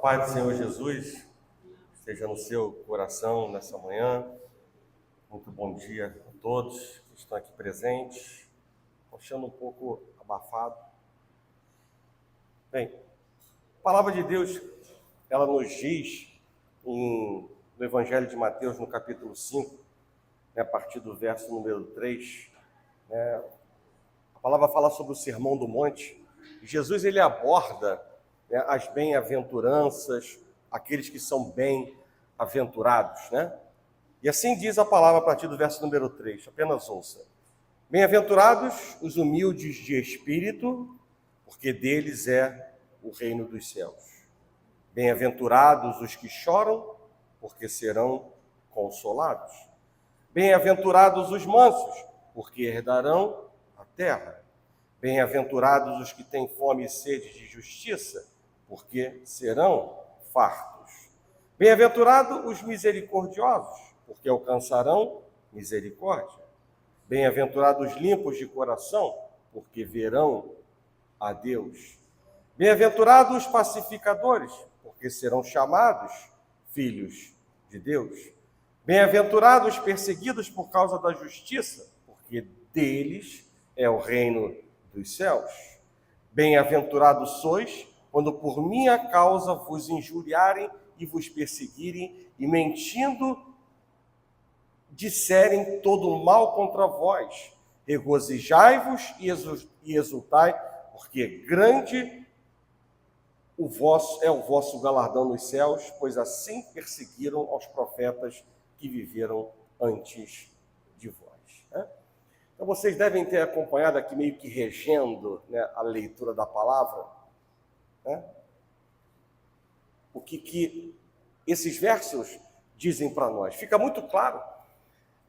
paz do Senhor Jesus esteja no seu coração nessa manhã. Muito bom dia a todos que estão aqui presentes. Estou achando um pouco abafado. Bem, a palavra de Deus, ela nos diz no Evangelho de Mateus, no capítulo 5, a partir do verso número 3, a palavra fala sobre o Sermão do Monte. Jesus, ele aborda as bem-aventuranças, aqueles que são bem-aventurados, né? E assim diz a palavra a partir do verso número 3, apenas ouça. Bem-aventurados os humildes de espírito, porque deles é o reino dos céus. Bem-aventurados os que choram, porque serão consolados. Bem-aventurados os mansos, porque herdarão a terra. Bem-aventurados os que têm fome e sede de justiça, porque serão fartos. Bem-aventurados os misericordiosos, porque alcançarão misericórdia. Bem-aventurados os limpos de coração, porque verão a Deus. Bem-aventurados os pacificadores, porque serão chamados filhos de Deus. Bem-aventurados os perseguidos por causa da justiça, porque deles é o reino dos céus. Bem-aventurados sois, quando por minha causa vos injuriarem e vos perseguirem, e mentindo disserem todo o mal contra vós. Regozijai-vos e exultai, porque grande é o vosso galardão nos céus, pois assim perseguiram aos profetas que viveram antes de vós. Então vocês devem ter acompanhado aqui meio que regendo, a leitura da palavra, o que esses versos dizem para nós. Fica muito claro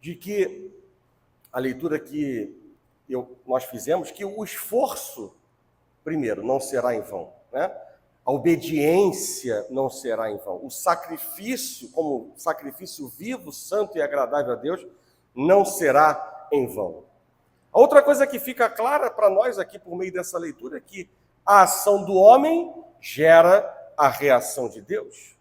de que a leitura que nós fizemos, que o esforço, primeiro, não será em vão, A obediência não será em vão. O sacrifício, como sacrifício vivo, santo e agradável a Deus, não será em vão. A outra coisa que fica clara para nós aqui por meio dessa leitura é que a ação do homem gera a reação de Deus.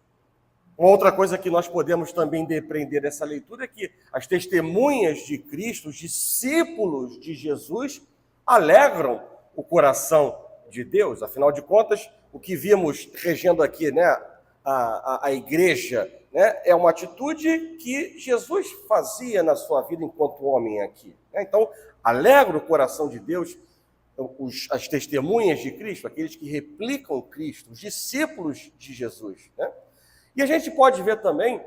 Uma outra coisa que nós podemos também depreender dessa leitura é que as testemunhas de Cristo, os discípulos de Jesus, alegram o coração de Deus. Afinal de contas, o que vimos regendo aqui, a igreja, é uma atitude que Jesus fazia na sua vida enquanto homem aqui. Então, alegra o coração de Deus as testemunhas de Cristo, aqueles que replicam Cristo, os discípulos de Jesus. E a gente pode ver também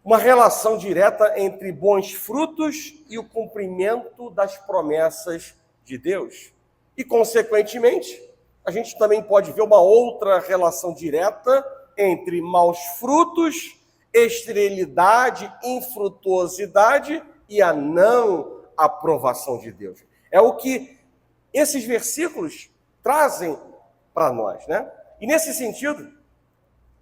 uma relação direta entre bons frutos e o cumprimento das promessas de Deus. E, consequentemente, a gente também pode ver uma outra relação direta entre maus frutos, esterilidade, infrutuosidade e a não aprovação de Deus. É o que esses versículos trazem para nós, E nesse sentido,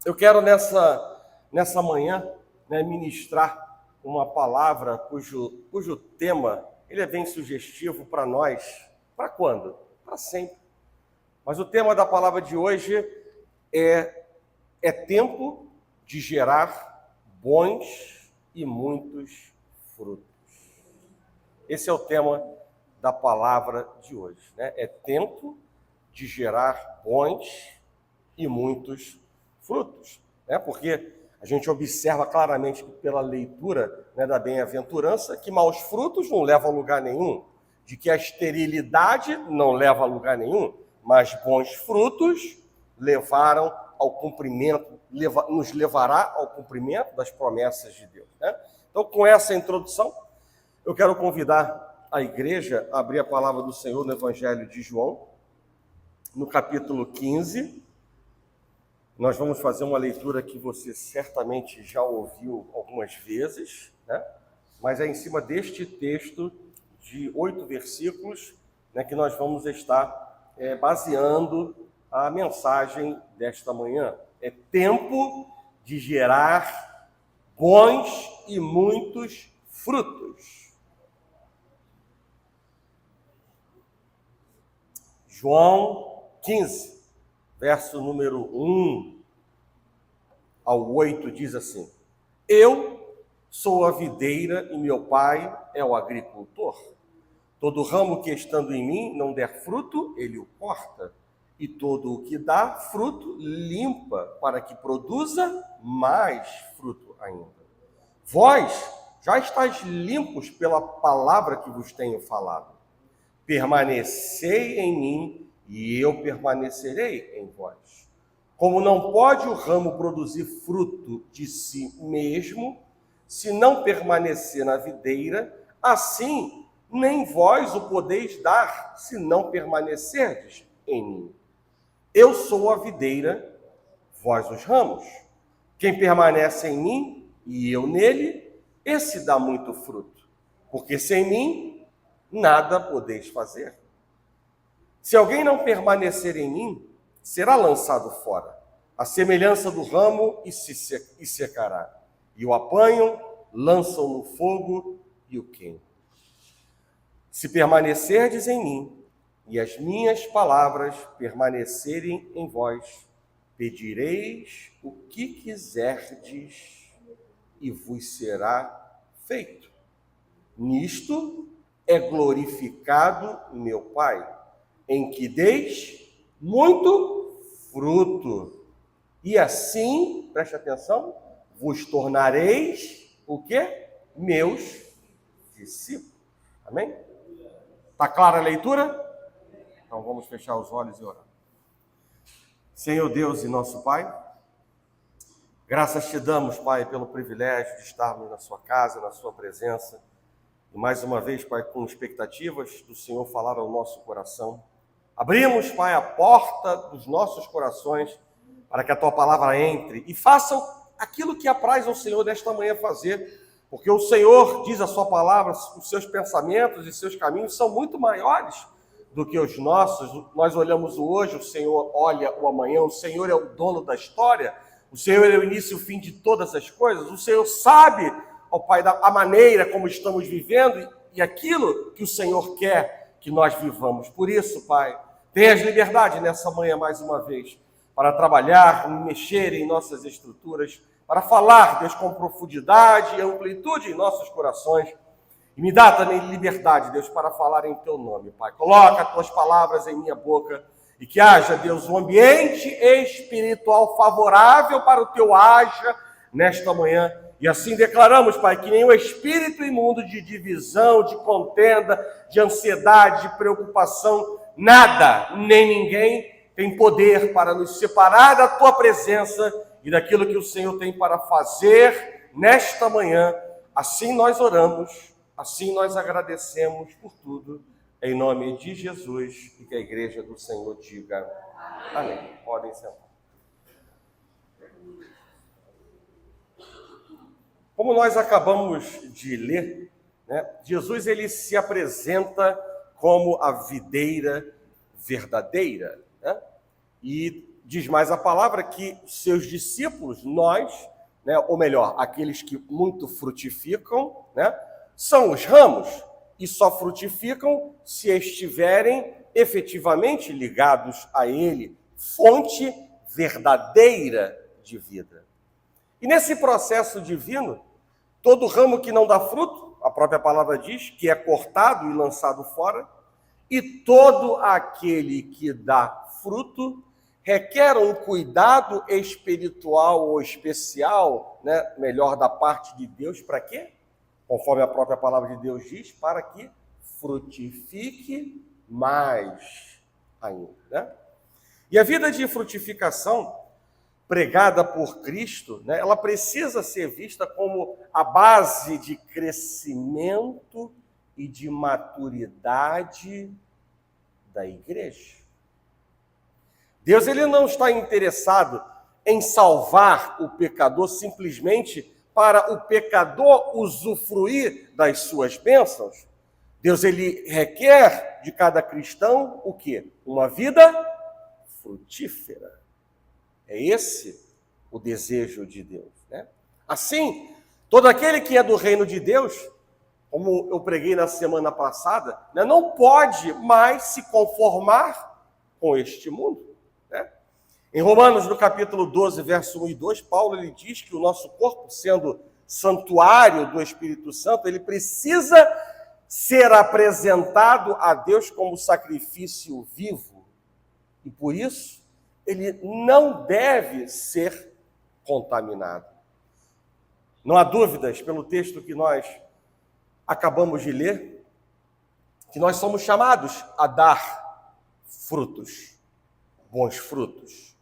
eu quero nessa manhã ministrar uma palavra cujo tema ele é bem sugestivo para nós. Para quando? Para sempre. Mas o tema da palavra de hoje é tempo de gerar bons e muitos frutos. Esse é o tema da palavra de hoje. É tempo de gerar bons e muitos frutos. Porque a gente observa claramente pela leitura da bem-aventurança que maus frutos não levam a lugar nenhum, de que a esterilidade não leva a lugar nenhum, mas bons frutos levaram ao cumprimento, nos levará ao cumprimento das promessas de Deus. Então, com essa introdução, eu quero convidar a igreja a abrir a palavra do Senhor no Evangelho de João, no capítulo 15. Nós vamos fazer uma leitura que você certamente já ouviu algumas vezes, mas é em cima deste texto de 8 versículos que nós vamos estar baseando a mensagem desta manhã. É tempo de gerar bons e muitos frutos. João 15, verso número 1, ao 8 diz assim: eu sou a videira e meu pai é o agricultor. Todo ramo que estando em mim não der fruto, ele o corta. E todo o que dá fruto, limpa, para que produza mais fruto ainda. Vós já estáis limpos pela palavra que vos tenho falado. Permanecei em mim e eu permanecerei em vós. Como não pode o ramo produzir fruto de si mesmo, se não permanecer na videira, assim nem vós o podeis dar, se não permanecerdes em mim. Eu sou a videira, vós os ramos. Quem permanece em mim e eu nele, esse dá muito fruto, porque sem mim nada podeis fazer. Se alguém não permanecer em mim, será lançado fora, à semelhança do ramo, e secará. E o apanham, lançam no fogo e o queimam. Se permanecerdes em mim, e as minhas palavras permanecerem em vós, pedireis o que quiserdes, e vos será feito. Nisto é glorificado meu Pai, em que deis muito fruto. E assim, preste atenção, vos tornareis o quê? Meus discípulos. Amém? Está clara a leitura? Então vamos fechar os olhos e orar. Senhor Deus e nosso Pai, graças te damos, Pai, pelo privilégio de estarmos na sua casa, na sua presença. E mais uma vez, Pai, com expectativas do Senhor falar ao nosso coração. Abrimos, Pai, a porta dos nossos corações para que a Tua palavra entre e façam aquilo que apraz ao Senhor nesta manhã fazer, porque o Senhor diz a Sua palavra, os seus pensamentos e seus caminhos são muito maiores do que os nossos. Nós olhamos o hoje, o Senhor olha o amanhã, o Senhor é o dono da história, o Senhor é o início e o fim de todas as coisas, o Senhor sabe, ó Pai, a maneira como estamos vivendo e aquilo que o Senhor quer que nós vivamos. Por isso, Pai, tenhas liberdade nessa manhã mais uma vez, para trabalhar, mexer em nossas estruturas, para falar, Deus, com profundidade e amplitude em nossos corações. E me dá também liberdade, Deus, para falar em Teu nome, Pai. Coloca as Tuas palavras em minha boca e que haja, Deus, um ambiente espiritual favorável para o Teu haja nesta manhã. E assim declaramos, Pai, que nenhum espírito imundo de divisão, de contenda, de ansiedade, de preocupação, nada, nem ninguém tem poder para nos separar da Tua presença e daquilo que o Senhor tem para fazer nesta manhã. Assim nós oramos, assim nós agradecemos por tudo, em nome de Jesus, e que a igreja do Senhor diga amém. Podem sentar. Como nós acabamos de ler, né, Jesus ele se apresenta como a videira verdadeira, né? E diz mais a palavra que seus discípulos, nós, né, ou melhor, aqueles que muito frutificam, né, são os ramos, e só frutificam se estiverem efetivamente ligados a Ele, fonte verdadeira de vida. E nesse processo divino, todo ramo que não dá fruto, a própria palavra diz, que é cortado e lançado fora, e todo aquele que dá fruto requer um cuidado espiritual ou especial, né, melhor, da parte de Deus, para quê? Conforme a própria palavra de Deus diz, para que frutifique mais ainda, né? E a vida de frutificação pregada por Cristo, né, ela precisa ser vista como a base de crescimento e de maturidade da igreja. Deus ele não está interessado em salvar o pecador simplesmente para o pecador usufruir das suas bênçãos. Deus ele requer de cada cristão o quê? Uma vida frutífera. É esse o desejo de Deus, né? Assim, todo aquele que é do reino de Deus, como eu preguei na semana passada, né, não pode mais se conformar com este mundo, né? Em Romanos, no capítulo 12, verso 1 e 2, Paulo ele diz que o nosso corpo, sendo santuário do Espírito Santo, ele precisa ser apresentado a Deus como sacrifício vivo. E por isso, ele não deve ser contaminado. Não há dúvidas, pelo texto que nós acabamos de ler, que nós somos chamados a dar frutos, bons frutos,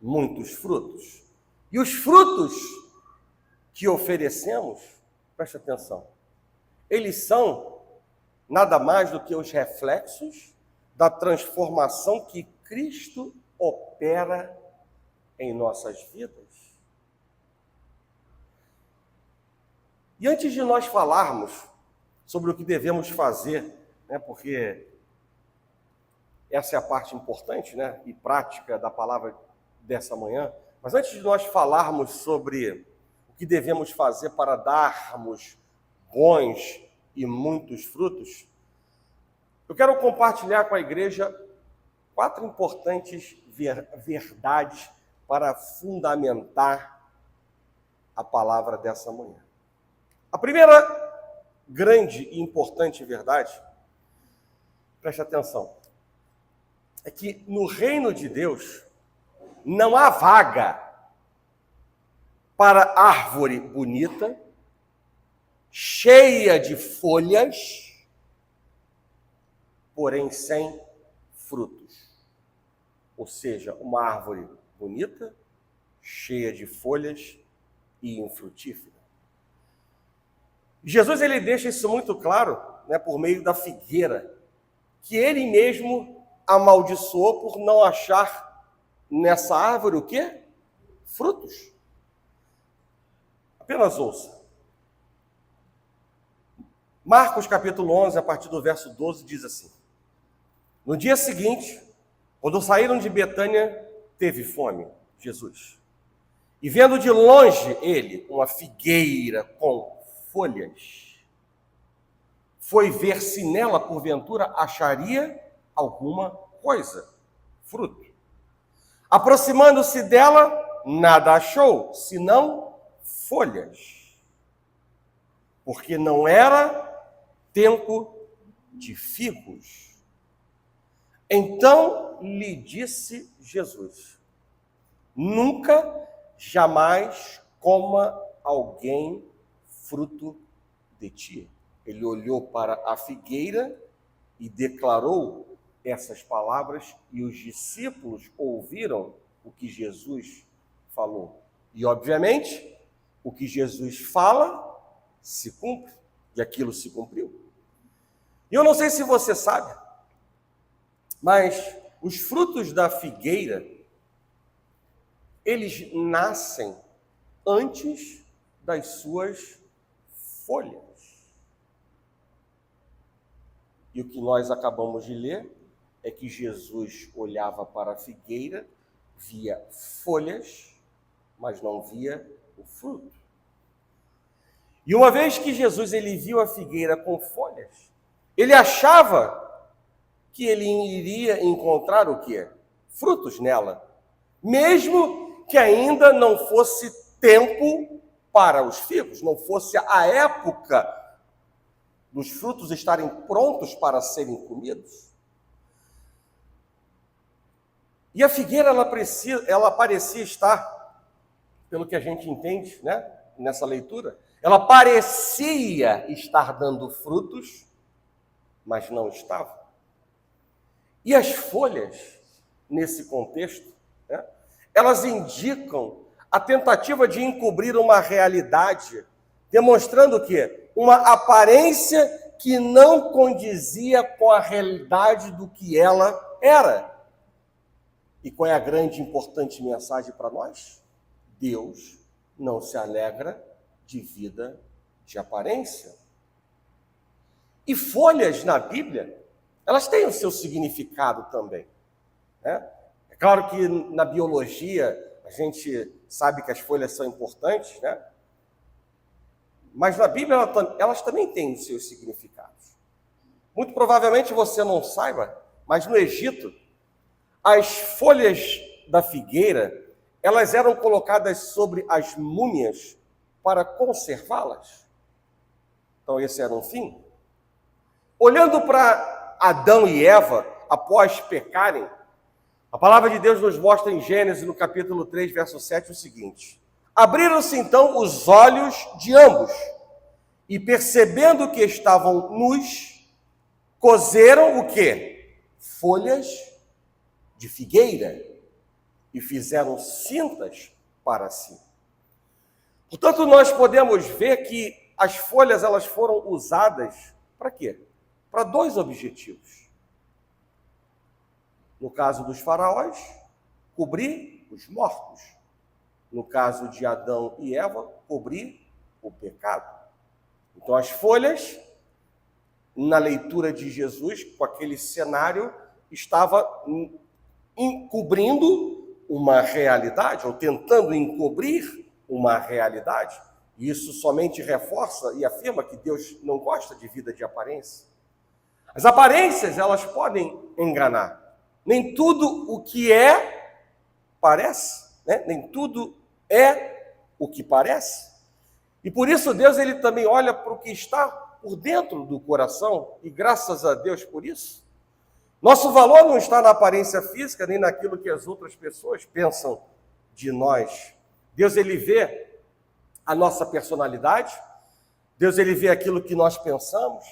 muitos frutos. E os frutos que oferecemos, preste atenção, eles são nada mais do que os reflexos da transformação que Cristo opera em nossas vidas. E antes de nós falarmos sobre o que devemos fazer, porque essa é a parte importante, e prática da palavra dessa manhã, mas antes de nós falarmos sobre o que devemos fazer para darmos bons e muitos frutos, eu quero compartilhar com a igreja 4 importantes verdades para fundamentar a palavra dessa manhã. A primeira grande e importante verdade, preste atenção, é que no reino de Deus não há vaga para árvore bonita, cheia de folhas, porém sem frutos. Ou seja, uma árvore bonita, cheia de folhas e infrutífera. Jesus ele deixa isso muito claro, por meio da figueira, que ele mesmo amaldiçoou por não achar nessa árvore o quê? Frutos. Apenas ouça. Marcos capítulo 11, a partir do verso 12, diz assim: no dia seguinte, quando saíram de Betânia, teve fome, Jesus. E vendo de longe ele uma figueira com folhas, foi ver se nela, porventura, acharia alguma coisa, fruto. Aproximando-se dela, nada achou, senão folhas, porque não era tempo de figos. Então lhe disse Jesus: nunca, jamais coma alguém fruto de ti. Ele olhou para a figueira e declarou essas palavras, e os discípulos ouviram o que Jesus falou. E, obviamente, o que Jesus fala se cumpre, e aquilo se cumpriu. E eu não sei se você sabe, mas os frutos da figueira, eles nascem antes das suas folhas. E o que nós acabamos de ler é que Jesus olhava para a figueira, via folhas, mas não via o fruto. E uma vez que Jesus ele viu a figueira com folhas, ele achava que ele iria encontrar o quê? Frutos nela, mesmo que ainda não fosse tempo para os figos, não fosse a época dos frutos estarem prontos para serem comidos. E a figueira, ela parecia estar, pelo que a gente entende, nessa leitura, ela parecia estar dando frutos, mas não estava. E as folhas, nesse contexto, elas indicam a tentativa de encobrir uma realidade, demonstrando o quê? Uma aparência que não condizia com a realidade do que ela era. E qual é a grande e importante mensagem para nós? Deus não se alegra de vida de aparência. E folhas na Bíblia, elas têm o seu significado também. É claro que na biologia a gente sabe que as folhas são importantes, mas na Bíblia elas também têm os seus significados. Muito provavelmente você não saiba, mas no Egito, as folhas da figueira, elas eram colocadas sobre as múmias para conservá-las. Então esse era um fim. Olhando para Adão e Eva, após pecarem, a palavra de Deus nos mostra em Gênesis, no capítulo 3, verso 7, o seguinte: abriram-se então os olhos de ambos, e percebendo que estavam nus, coseram o quê? Folhas de figueira, e fizeram cintas para si. Portanto, nós podemos ver que as folhas elas foram usadas para quê? Para dois objetivos. No caso dos faraós, cobrir os mortos. No caso de Adão e Eva, cobrir o pecado. Então, as folhas, na leitura de Jesus, com aquele cenário, estava encobrindo uma realidade, ou tentando encobrir uma realidade. E isso somente reforça e afirma que Deus não gosta de vida de aparência. As aparências, elas podem enganar. Nem tudo o que é, parece, né? Nem tudo é o que parece. E por isso Deus ele também olha para o que está por dentro do coração, e graças a Deus por isso. Nosso valor não está na aparência física, nem naquilo que as outras pessoas pensam de nós. Deus ele vê a nossa personalidade, Deus ele vê aquilo que nós pensamos,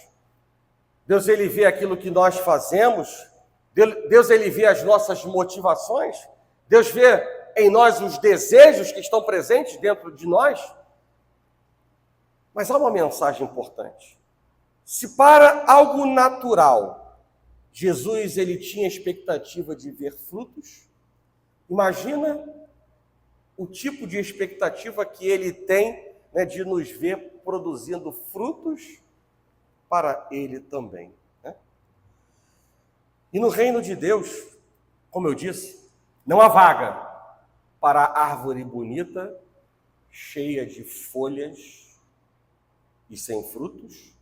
Deus ele vê aquilo que nós fazemos, Deus ele vê as nossas motivações, Deus vê em nós os desejos que estão presentes dentro de nós. Mas há uma mensagem importante. Se para algo natural, Jesus ele tinha expectativa de ver frutos, imagina o tipo de expectativa que ele tem, né, de nos ver produzindo frutos para ele também. Né? E no reino de Deus, como eu disse, não há vaga para a árvore bonita, cheia de folhas e sem frutos,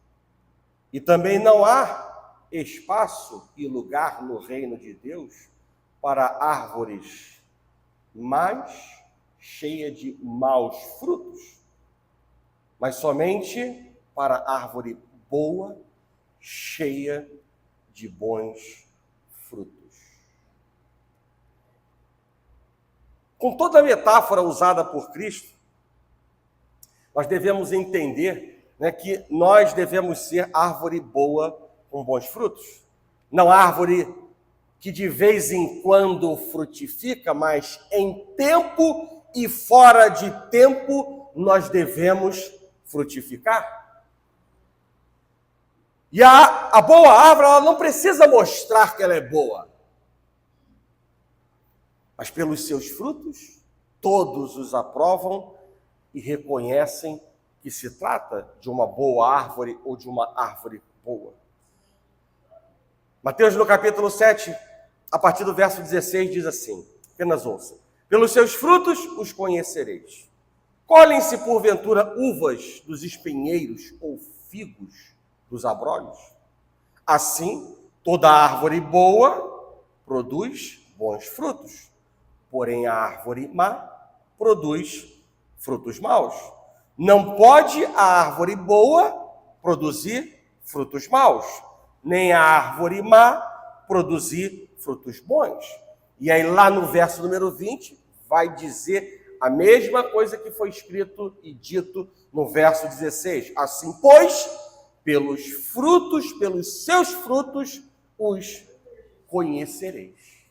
e também não há espaço e lugar no reino de Deus para árvores más, cheia de maus frutos, mas somente para árvore boa, cheia de bons frutos. Com toda a metáfora usada por Cristo, nós devemos entender, né, que nós devemos ser árvore boa com bons frutos. Não árvore que de vez em quando frutifica, mas em tempo e fora de tempo nós devemos frutificar. E a boa árvore, ela não precisa mostrar que ela é boa. Mas pelos seus frutos, todos os aprovam e reconhecem que se trata de uma boa árvore ou de uma árvore boa. Mateus, no capítulo 7, a partir do verso 16, diz assim, apenas ouça: pelos seus frutos os conhecereis. Colhem-se, porventura, uvas dos espinheiros ou figos dos abrolhos? Assim, toda árvore boa produz bons frutos, porém a árvore má produz frutos maus. Não pode a árvore boa produzir frutos maus, nem a árvore má produzir frutos bons. E aí lá no verso número 20, vai dizer a mesma coisa que foi escrito e dito no verso 16. Assim, pois, pelos frutos, pelos seus frutos, os conhecereis.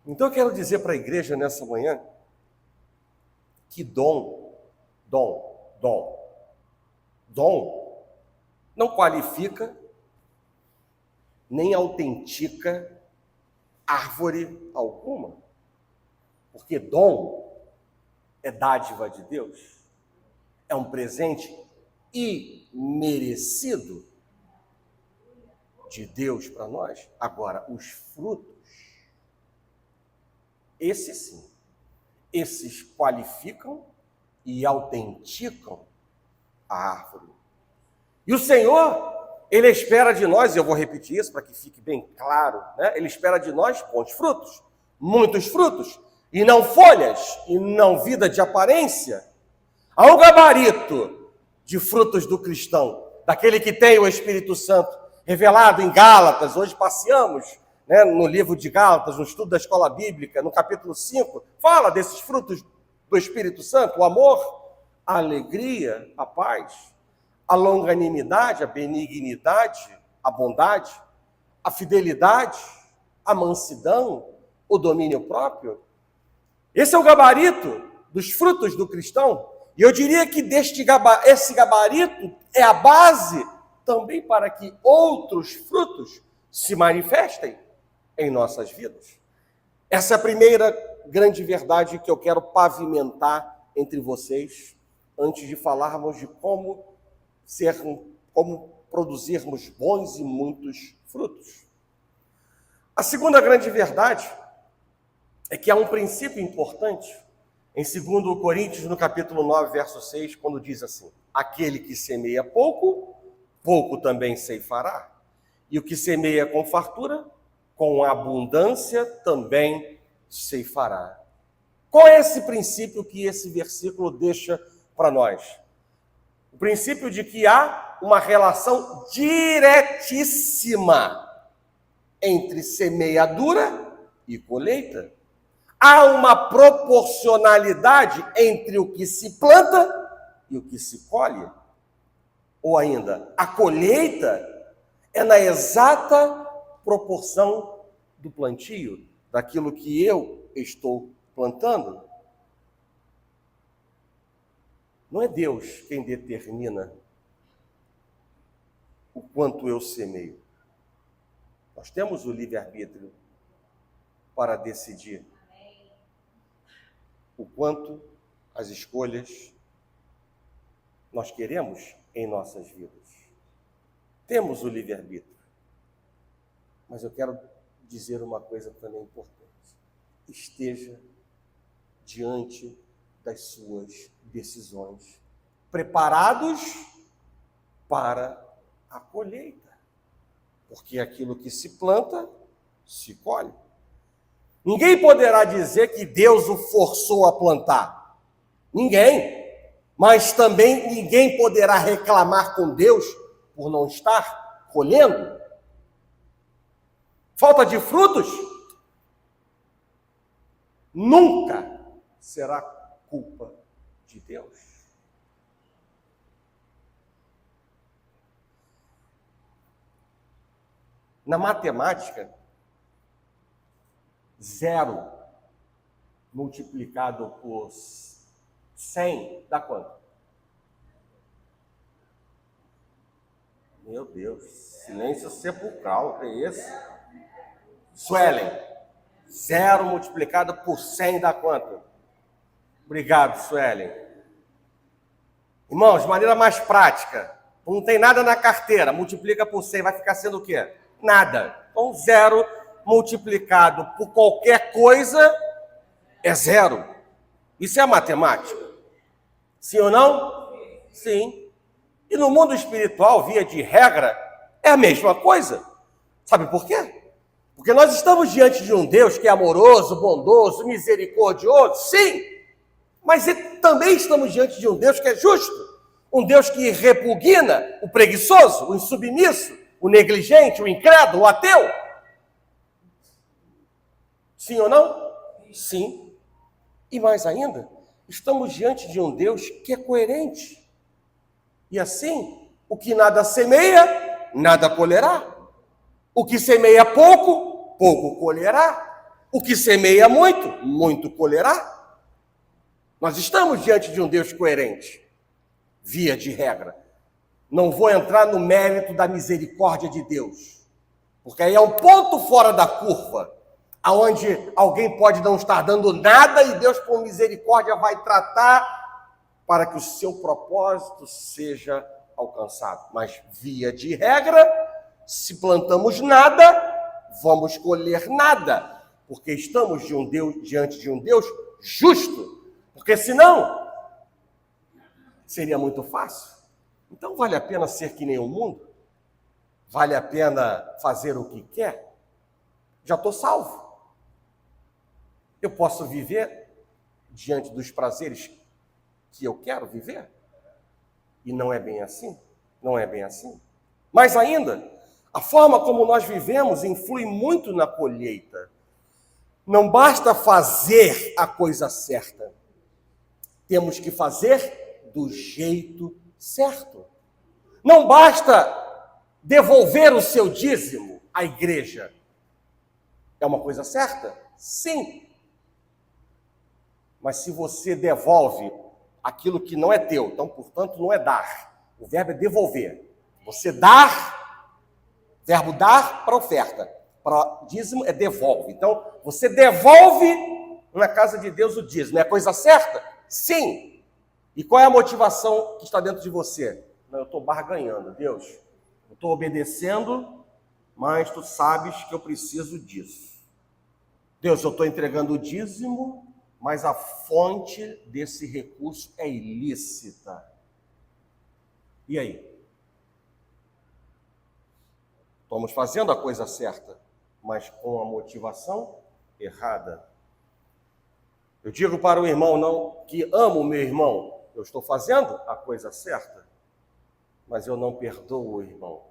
Então eu quero dizer para a igreja nessa manhã que dom não qualifica nem autentica árvore alguma. Porque dom é dádiva de Deus, é um presente imerecido de Deus para nós. Agora, os frutos, esses sim, esses qualificam e autenticam a árvore. E o Senhor, Ele espera de nós, e eu vou repetir isso para que fique bem claro, né? Ele espera de nós bons frutos. muitos frutos, e não folhas, e não vida de aparência. Há um gabarito de frutos do cristão, daquele que tem o Espírito Santo revelado em Gálatas. Hoje passeamos, né, no livro de Gálatas, no estudo da escola bíblica, no capítulo 5, fala desses frutos do Espírito Santo: o amor, a alegria, a paz, a longanimidade, a benignidade, a bondade, a fidelidade, a mansidão, o domínio próprio. Esse é o gabarito dos frutos do cristão. E eu diria que esse gabarito é a base também para que outros frutos se manifestem em nossas vidas. Essa é a primeira grande verdade que eu quero pavimentar entre vocês, antes de falarmos de como produzirmos bons e muitos frutos. A segunda grande verdade é que há um princípio importante em 2 Coríntios, no capítulo 9, verso 6, quando diz assim: aquele que semeia pouco, pouco também ceifará, e o que semeia com fartura, com abundância também ceifará. Qual é esse princípio que esse versículo deixa para nós? O princípio de que há uma relação diretíssima entre semeadura e colheita. Há uma proporcionalidade entre o que se planta e o que se colhe. Ou ainda, a colheita é na exata proporção do plantio, daquilo que eu estou plantando. Não é Deus quem determina o quanto eu semeio. Nós temos o livre-arbítrio para decidir o quanto as escolhas nós queremos em nossas vidas. Temos o livre-arbítrio. Mas eu quero dizer uma coisa também importante. Esteja diante das suas decisões, preparados para a colheita. Porque aquilo que se planta, se colhe. Ninguém poderá dizer que Deus o forçou a plantar. Ninguém. Mas também ninguém poderá reclamar com Deus por não estar colhendo. Falta de frutos? Nunca será culpa de Deus. Na matemática, 0 multiplicado por 100 dá quanto? Meu Deus, silêncio sepulcral, que é esse? Suelen, 0 multiplicado por 100 dá quanto? Obrigado, Suelen. Irmãos, de maneira mais prática, não tem nada na carteira, multiplica por 100, vai ficar sendo o quê? Nada. Então, 0 multiplicado por qualquer coisa é 0. Isso é a matemática. Sim ou não? Sim. E no mundo espiritual, via de regra, é a mesma coisa. Sabe por quê? Porque nós estamos diante de um Deus que é amoroso, bondoso, misericordioso, sim. Mas também estamos diante de um Deus que é justo. Um Deus que repugna o preguiçoso, o insubmisso, o negligente, o incrédulo, o ateu. Sim ou não? Sim. E mais ainda, estamos diante de um Deus que é coerente. E assim, o que nada semeia, nada colherá. O que semeia pouco, pouco colherá. O que semeia muito, muito colherá. Nós estamos diante de um Deus coerente, via de regra. Não vou entrar no mérito da misericórdia de Deus, porque aí é um ponto fora da curva, aonde alguém pode não estar dando nada e Deus, por misericórdia, vai tratar para que o seu propósito seja alcançado. Mas, via de regra, se plantamos nada, vamos colher nada, porque estamos diante de um Deus justo. Porque senão, seria muito fácil. Então vale a pena ser que nem o mundo? Vale a pena fazer o que quer? Já estou salvo. Eu posso viver diante dos prazeres que eu quero viver? E não é bem assim. Não é bem assim. Mais ainda, a forma como nós vivemos influi muito na colheita. Não basta fazer a coisa certa. Temos que fazer do jeito certo. Não basta devolver o seu dízimo à igreja. É uma coisa certa? Sim. Mas se você devolve aquilo que não é teu, então, portanto, não é dar. O verbo é devolver. Você dar, verbo dar para oferta. Para dízimo é devolve. Então, você devolve na casa de Deus o dízimo. É a coisa certa? Sim. E qual é a motivação que está dentro de você? Não, eu estou barganhando, Deus. Eu estou obedecendo, mas tu sabes que eu preciso disso. Deus, eu estou entregando o dízimo, mas a fonte desse recurso é ilícita. E aí? Estamos fazendo a coisa certa, mas com a motivação errada. Eu digo para o irmão não que amo o meu irmão, eu estou fazendo a coisa certa, mas eu não perdoo o irmão.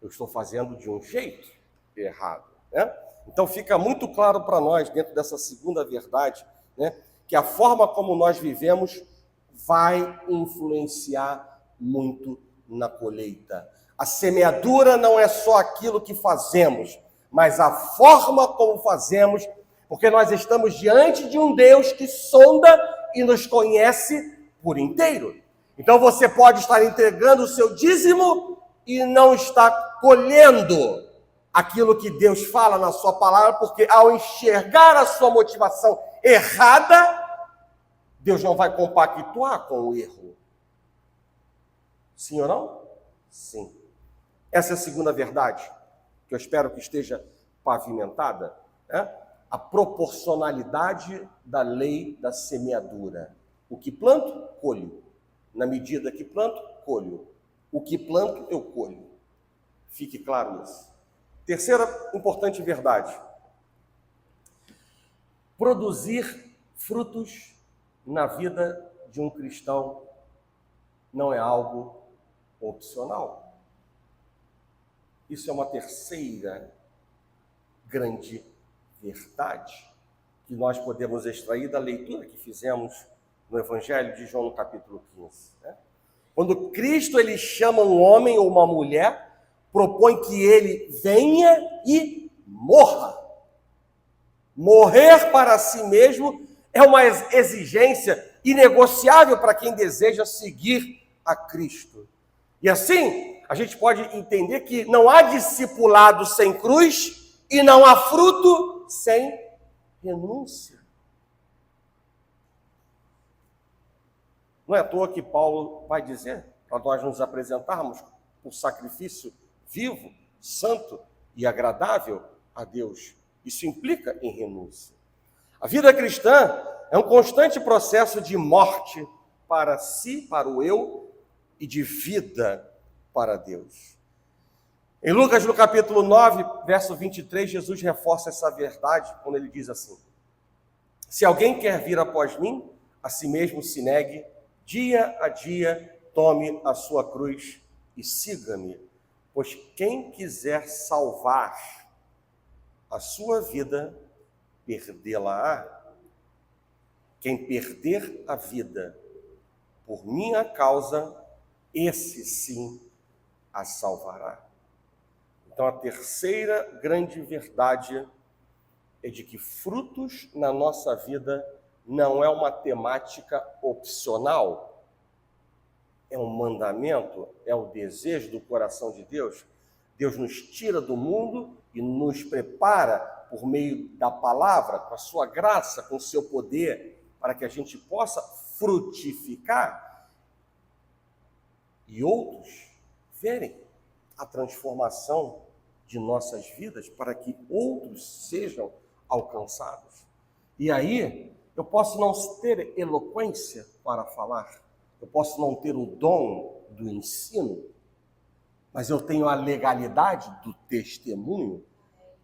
Eu estou fazendo de um jeito errado, né? Então fica muito claro para nós, dentro dessa segunda verdade, né, que a forma como nós vivemos vai influenciar muito na colheita. A semeadura não é só aquilo que fazemos, mas a forma como fazemos, porque nós estamos diante de um Deus que sonda e nos conhece por inteiro. Então você pode estar entregando o seu dízimo e não estar colhendo aquilo que Deus fala na sua palavra, porque ao enxergar a sua motivação errada, Deus não vai compactuar com o erro. Sim ou não? Sim. Essa é a segunda verdade, que eu espero que esteja pavimentada, né? A proporcionalidade da lei da semeadura. O que planto, colho. Na medida que planto, colho. O que planto, eu colho. Fique claro isso. Terceira importante verdade. Produzir frutos na vida de um cristão não é algo opcional. Isso é uma terceira grande verdade que nós podemos extrair da leitura que fizemos no Evangelho de João, no capítulo 15. Né? Quando Cristo ele chama um homem ou uma mulher, propõe que ele venha e morra. Morrer para si mesmo é uma exigência inegociável para quem deseja seguir a Cristo. E assim, a gente pode entender que não há discipulado sem cruz e não há fruto sem renúncia. Não é à toa que Paulo vai dizer, para nós nos apresentarmos por sacrifício vivo, santo e agradável a Deus. Isso implica em renúncia. A vida cristã é um constante processo de morte para si, para o eu, e de vida para Deus. Em Lucas, no capítulo 9, verso 23, Jesus reforça essa verdade quando ele diz assim: se alguém quer vir após mim, a si mesmo se negue, dia a dia tome a sua cruz e siga-me. Pois quem quiser salvar a sua vida, perdê-la-á. Quem perder a vida por minha causa, esse sim a salvará. Então a terceira grande verdade é de que frutos na nossa vida não é uma temática opcional, é um mandamento, é o desejo do coração de Deus. Deus nos tira do mundo e nos prepara por meio da palavra, com a sua graça, com o seu poder, para que a gente possa frutificar e outros verem a transformação de nossas vidas para que outros sejam alcançados. E aí, eu posso não ter eloquência para falar, eu posso não ter o dom do ensino, mas eu tenho a legalidade do testemunho,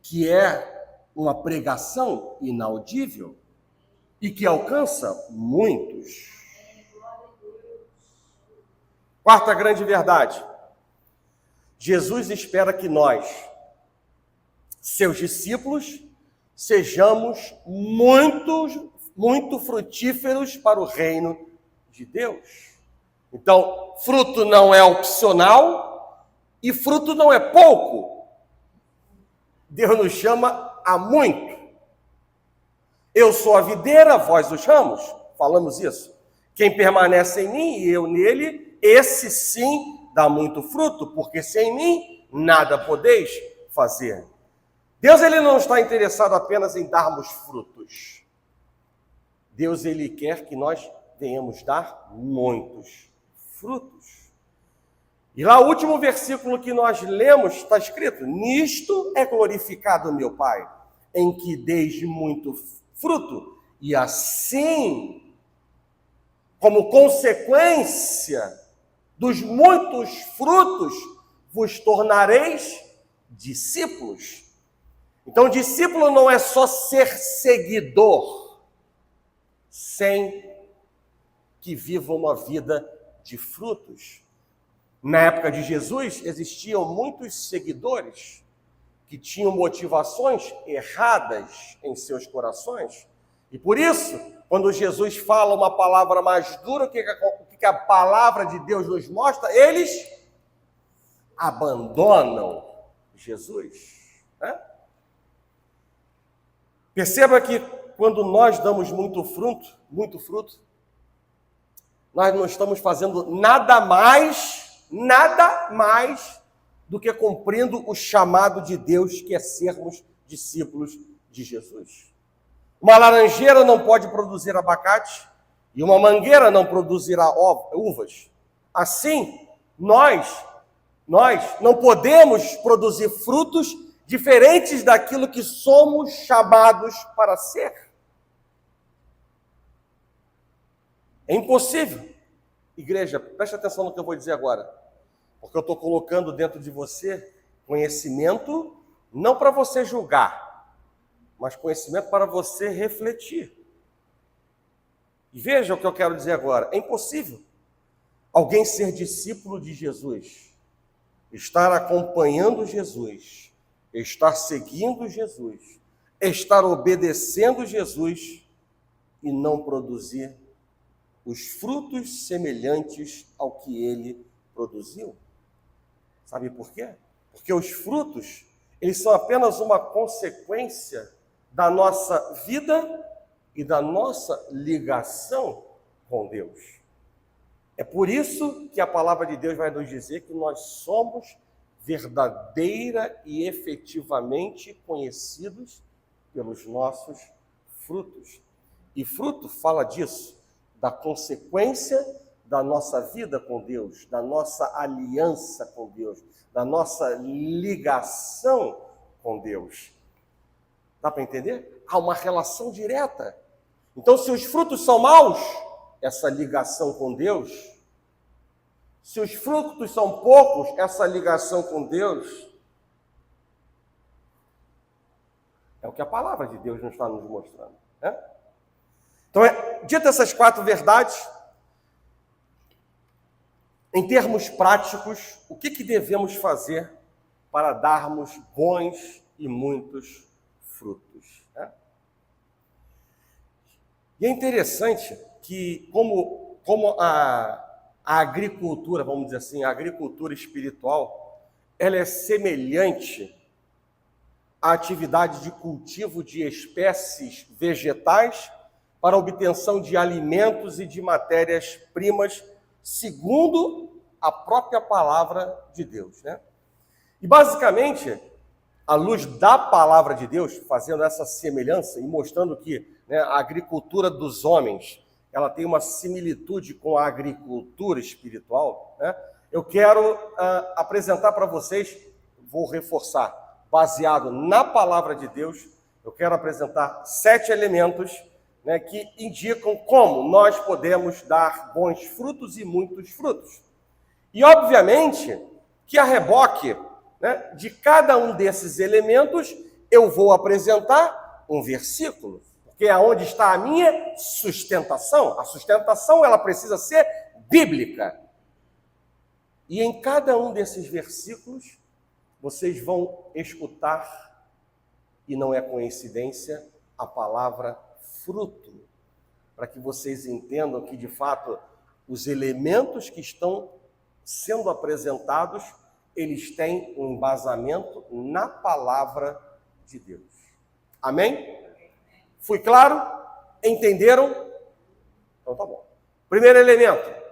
que é uma pregação inaudível e que alcança muitos. Quarta grande verdade. Jesus espera que nós, seus discípulos, sejamos muito frutíferos para o reino de Deus. Então, fruto não é opcional e fruto não é pouco. Deus nos chama a muito. Eu sou a videira, vós os ramos. Falamos isso. Quem permanece em mim e eu nele, esse sim dá muito fruto, porque sem mim nada podeis fazer. Deus ele não está interessado apenas em darmos frutos. Deus ele quer que nós venhamos dar muitos frutos. E lá o último versículo que nós lemos está escrito: nisto é glorificado meu Pai, em que deis muito fruto, e assim, como consequência dos muitos frutos, vos tornareis discípulos. Então, discípulo não é só ser seguidor, sem que viva uma vida de frutos. Na época de Jesus, existiam muitos seguidores que tinham motivações erradas em seus corações. E por isso, quando Jesus fala uma palavra mais dura, o que a palavra de Deus nos mostra? Eles abandonam Jesus. Né? Perceba que quando nós damos muito fruto, nós não estamos fazendo nada mais do que cumprindo o chamado de Deus, que é sermos discípulos de Jesus. Uma laranjeira não pode produzir abacate e uma mangueira não produzirá uvas. Assim, nós não podemos produzir frutos diferentes daquilo que somos chamados para ser. É impossível. Igreja, preste atenção no que eu vou dizer agora, porque eu estou colocando dentro de você conhecimento, não para você julgar, mas conhecimento para você refletir. E veja o que eu quero dizer agora. É impossível alguém ser discípulo de Jesus, estar acompanhando Jesus, estar seguindo Jesus, estar obedecendo Jesus e não produzir os frutos semelhantes ao que ele produziu. Sabe por quê? Porque os frutos, eles são apenas uma consequência da nossa vida e da nossa ligação com Deus. É por isso que a palavra de Deus vai nos dizer que nós somos verdadeira e efetivamente conhecidos pelos nossos frutos. E fruto fala disso, da consequência da nossa vida com Deus, da nossa aliança com Deus, da nossa ligação com Deus. Dá para entender? Há uma relação direta. Então, se os frutos são maus, essa ligação com Deus. Se os frutos são poucos, essa ligação com Deus. É o que a palavra de Deus nos está nos mostrando. Né? Então, dito essas 4 verdades, em termos práticos, o que devemos fazer para darmos bons e muitos frutos? Né? E é interessante que, como a agricultura, vamos dizer assim, a agricultura espiritual, ela é semelhante à atividade de cultivo de espécies vegetais para a obtenção de alimentos e de matérias-primas, segundo a própria palavra de Deus. Né? E, basicamente, à luz da palavra de Deus, fazendo essa semelhança e mostrando que a agricultura dos homens ela tem uma similitude com a agricultura espiritual, né? Eu quero apresentar para vocês, vou reforçar, baseado na palavra de Deus, eu quero apresentar 7 elementos, né, que indicam como nós podemos dar bons frutos e muitos frutos. E, obviamente, que a reboque, né, de cada um desses elementos eu vou apresentar um versículo, porque é onde está a minha sustentação. A sustentação, ela precisa ser bíblica. E em cada um desses versículos, vocês vão escutar, e não é coincidência, a palavra fruto, para que vocês entendam que, de fato, os elementos que estão sendo apresentados, eles têm um embasamento na palavra de Deus. Amém? Fui claro? Entenderam? Então tá bom. Primeiro elemento.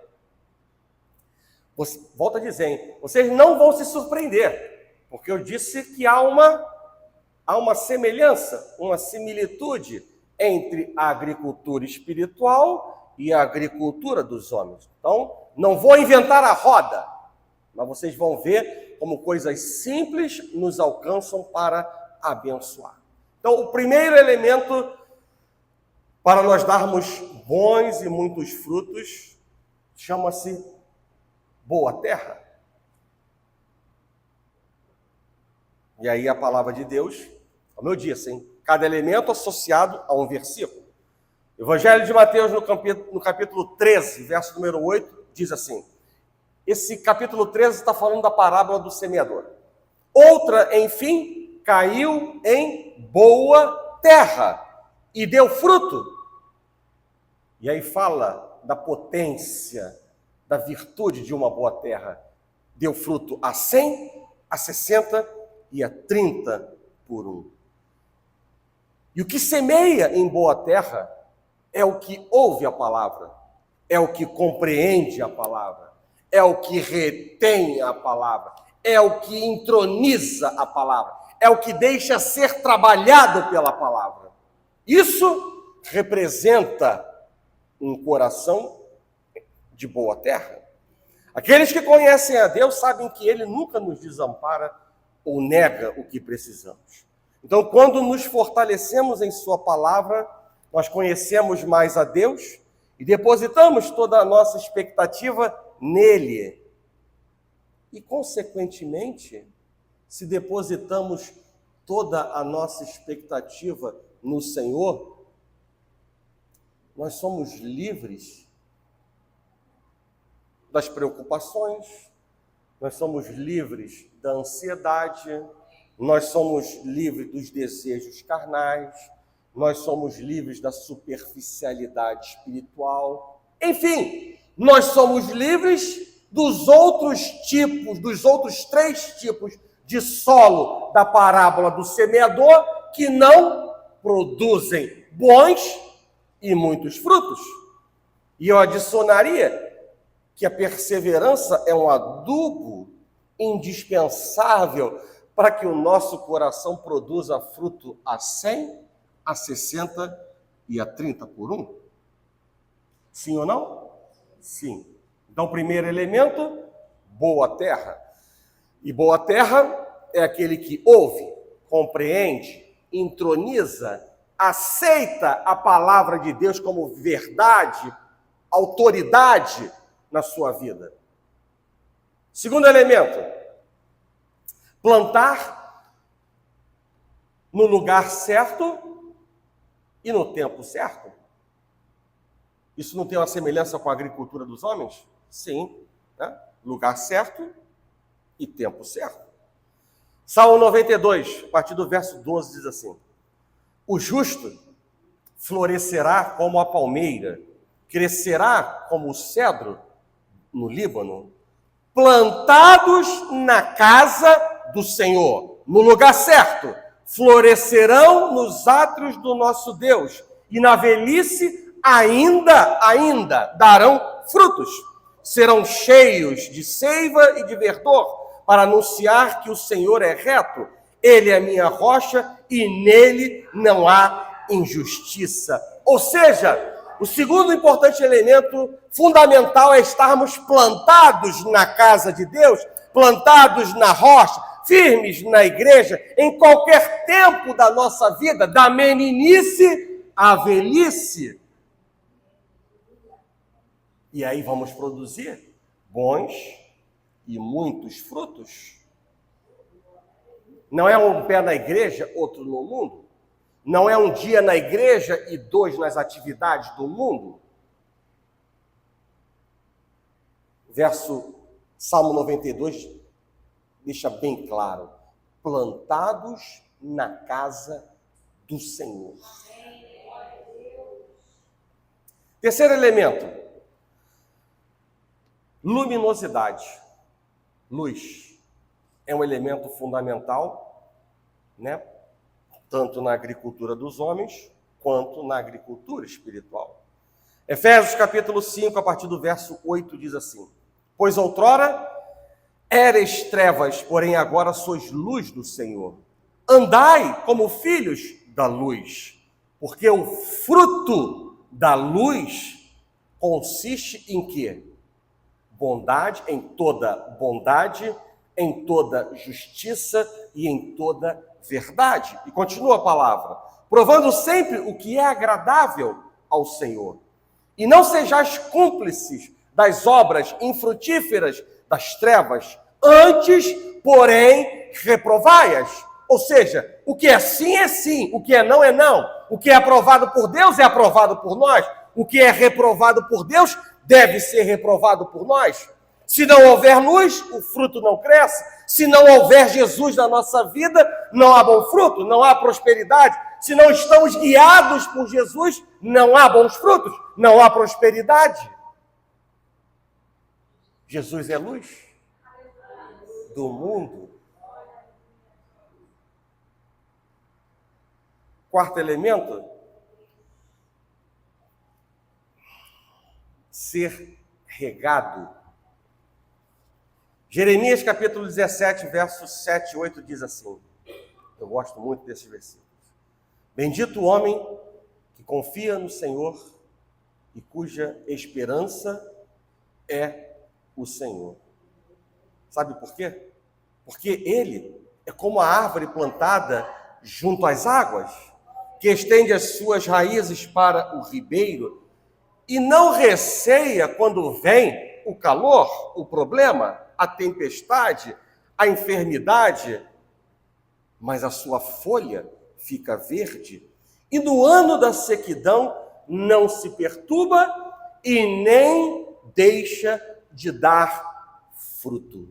Volto a dizer, hein? Vocês não vão se surpreender, porque eu disse que há uma semelhança, uma similitude entre a agricultura espiritual e a agricultura dos homens. Então, não vou inventar a roda, mas vocês vão ver como coisas simples nos alcançam para abençoar. Então, o primeiro elemento para nós darmos bons e muitos frutos chama-se boa terra. E aí a palavra de Deus, como eu disse, hein? Cada elemento associado a um versículo. Evangelho de Mateus, no capítulo 13, verso número 8, diz assim: esse capítulo 13 está falando da parábola do semeador. Outra, enfim, caiu em boa terra e deu fruto. E aí fala da potência, da virtude de uma boa terra. Deu fruto a 100, a 60 e a 30 por um. E o que semeia em boa terra é o que ouve a palavra, é o que compreende a palavra, é o que retém a palavra, é o que introniza a palavra, é o que deixa ser trabalhado pela palavra. Isso representa um coração de boa terra. Aqueles que conhecem a Deus sabem que Ele nunca nos desampara ou nega o que precisamos. Então, quando nos fortalecemos em Sua palavra, nós conhecemos mais a Deus e depositamos toda a nossa expectativa nele. E, consequentemente, se depositamos toda a nossa expectativa no Senhor, nós somos livres das preocupações, nós somos livres da ansiedade, nós somos livres dos desejos carnais, nós somos livres da superficialidade espiritual. Enfim, nós somos livres dos outros três tipos de solo da parábola do semeador que não produzem bons e muitos frutos. E eu adicionaria que a perseverança é um adubo indispensável para que o nosso coração produza fruto a 100, a 60 e a 30 por um. Sim ou não? Sim. Então, primeiro elemento, boa terra. E boa terra é aquele que ouve, compreende, introniza, aceita a palavra de Deus como verdade, autoridade na sua vida. Segundo elemento, plantar no lugar certo e no tempo certo. Isso não tem uma semelhança com a agricultura dos homens? Sim, né? Lugar certo e tempo certo. Salmo 92, a partir do verso 12, diz assim: o justo florescerá como a palmeira, crescerá como o cedro no Líbano, plantados na casa do Senhor, no lugar certo, florescerão nos átrios do nosso Deus, e na velhice ainda darão frutos, serão cheios de seiva e de verdor, para anunciar que o Senhor é reto, Ele é minha rocha e nele não há injustiça. Ou seja, o segundo importante elemento fundamental é estarmos plantados na casa de Deus, plantados na rocha, firmes na igreja, em qualquer tempo da nossa vida, da meninice à velhice. E aí vamos produzir bons e muitos frutos. Não é um pé na igreja, outro no mundo? Não é um dia na igreja e 2 nas atividades do mundo? Salmo 92 deixa bem claro: plantados na casa do Senhor. Terceiro elemento, luminosidade. Luz é um elemento fundamental, né? Tanto na agricultura dos homens, quanto na agricultura espiritual. Efésios capítulo 5, a partir do verso 8, diz assim: pois outrora eres trevas, porém agora sois luz do Senhor. Andai como filhos da luz, porque o fruto da luz consiste em quê? Bondade, em toda justiça e em toda verdade. E continua a palavra: provando sempre o que é agradável ao Senhor. E não sejais cúmplices das obras infrutíferas das trevas, antes, porém, reprovai-as. Ou seja, o que é sim, o que é não. O que é aprovado por Deus é aprovado por nós. O que é reprovado por Deus deve ser reprovado por nós. Se não houver luz, o fruto não cresce. Se não houver Jesus na nossa vida, não há bom fruto, não há prosperidade. Se não estamos guiados por Jesus, não há bons frutos, não há prosperidade. Jesus é luz do mundo. Quarto elemento, ser regado. Jeremias capítulo 17, versos 7 e 8 diz assim, eu gosto muito desses versículos: bendito o homem que confia no Senhor e cuja esperança é o Senhor. Sabe por quê? Porque ele é como a árvore plantada junto às águas, que estende as suas raízes para o ribeiro e não receia quando vem o calor, o problema, a tempestade, a enfermidade, mas a sua folha fica verde. E no ano da sequidão não se perturba e nem deixa de dar fruto.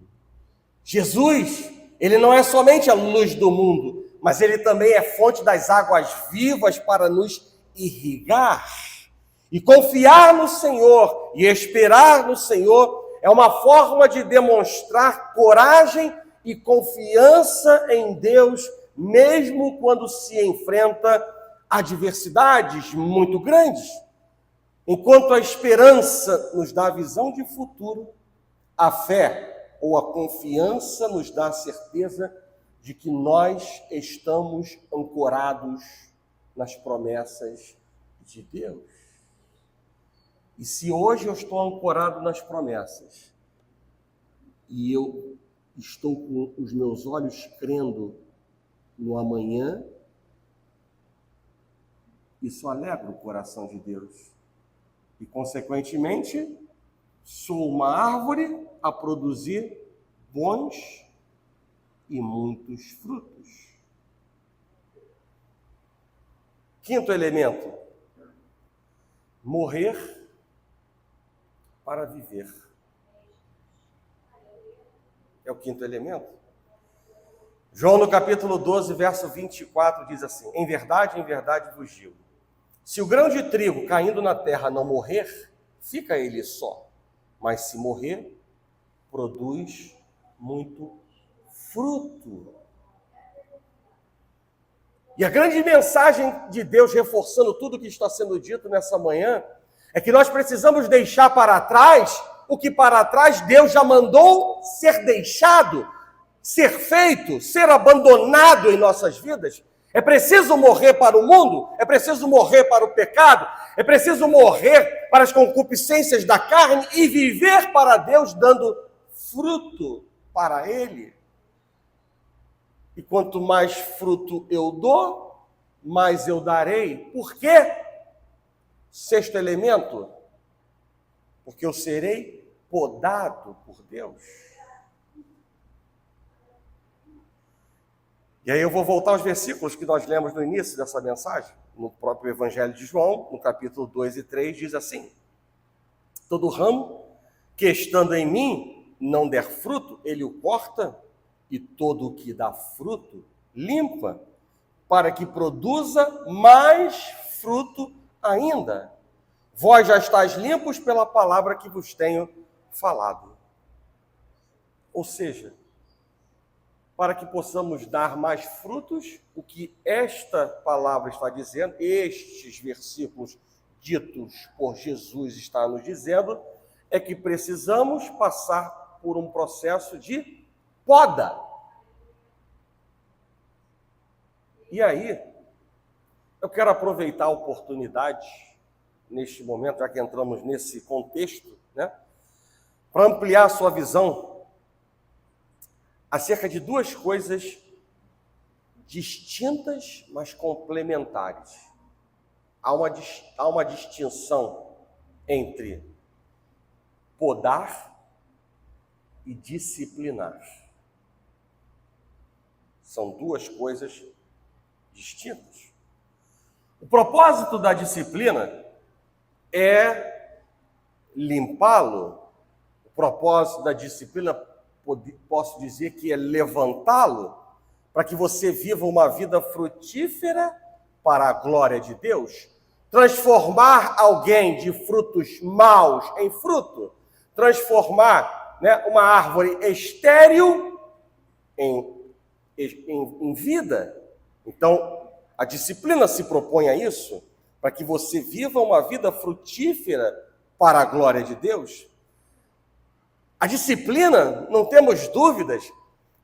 Jesus, ele não é somente a luz do mundo, mas ele também é fonte das águas vivas para nos irrigar. E confiar no Senhor e esperar no Senhor é uma forma de demonstrar coragem e confiança em Deus, mesmo quando se enfrenta adversidades muito grandes. Enquanto a esperança nos dá a visão de futuro, a fé ou a confiança nos dá a certeza de que nós estamos ancorados nas promessas de Deus. E se hoje eu estou ancorado nas promessas, e eu estou com os meus olhos crendo no amanhã, isso alegra o coração de Deus. E, consequentemente, sou uma árvore a produzir bons e muitos frutos. Quinto elemento: morrer para viver. É o quinto elemento. João, no capítulo 12, verso 24, diz assim: em verdade vos digo, se o grão de trigo caindo na terra não morrer, fica ele só, mas se morrer, produz muito fruto. E a grande mensagem de Deus, reforçando tudo que está sendo dito nessa manhã, é que nós precisamos deixar para trás o que para trás Deus já mandou ser deixado, ser feito, ser abandonado em nossas vidas. É preciso morrer para o mundo, é preciso morrer para o pecado, é preciso morrer para as concupiscências da carne e viver para Deus, dando fruto para Ele. E quanto mais fruto eu dou, mais eu darei. Por quê? Sexto elemento, porque eu serei podado por Deus. E aí eu vou voltar aos versículos que nós lemos no início dessa mensagem, no próprio Evangelho de João, no capítulo 2 e 3, diz assim: todo ramo que estando em mim não der fruto, ele o corta, e todo o que dá fruto, limpa, para que produza mais fruto ainda. Vós já estáis limpos pela palavra que vos tenho falado. Ou seja, para que possamos dar mais frutos, o que esta palavra está dizendo, estes versículos ditos por Jesus está nos dizendo, é que precisamos passar por um processo de poda. E aí, eu quero aproveitar a oportunidade, neste momento, já que entramos nesse contexto, né, para ampliar a sua visão acerca de duas coisas distintas, mas complementares. Há uma distinção entre podar e disciplinar. São duas coisas distintas. O propósito da disciplina é limpá-lo. O propósito da disciplina, posso dizer que é levantá-lo para que você viva uma vida frutífera para a glória de Deus, transformar alguém de frutos maus em fruto, transformar, né, uma árvore estéril em vida. Então, a disciplina se propõe a isso, para que você viva uma vida frutífera para a glória de Deus. A disciplina, não temos dúvidas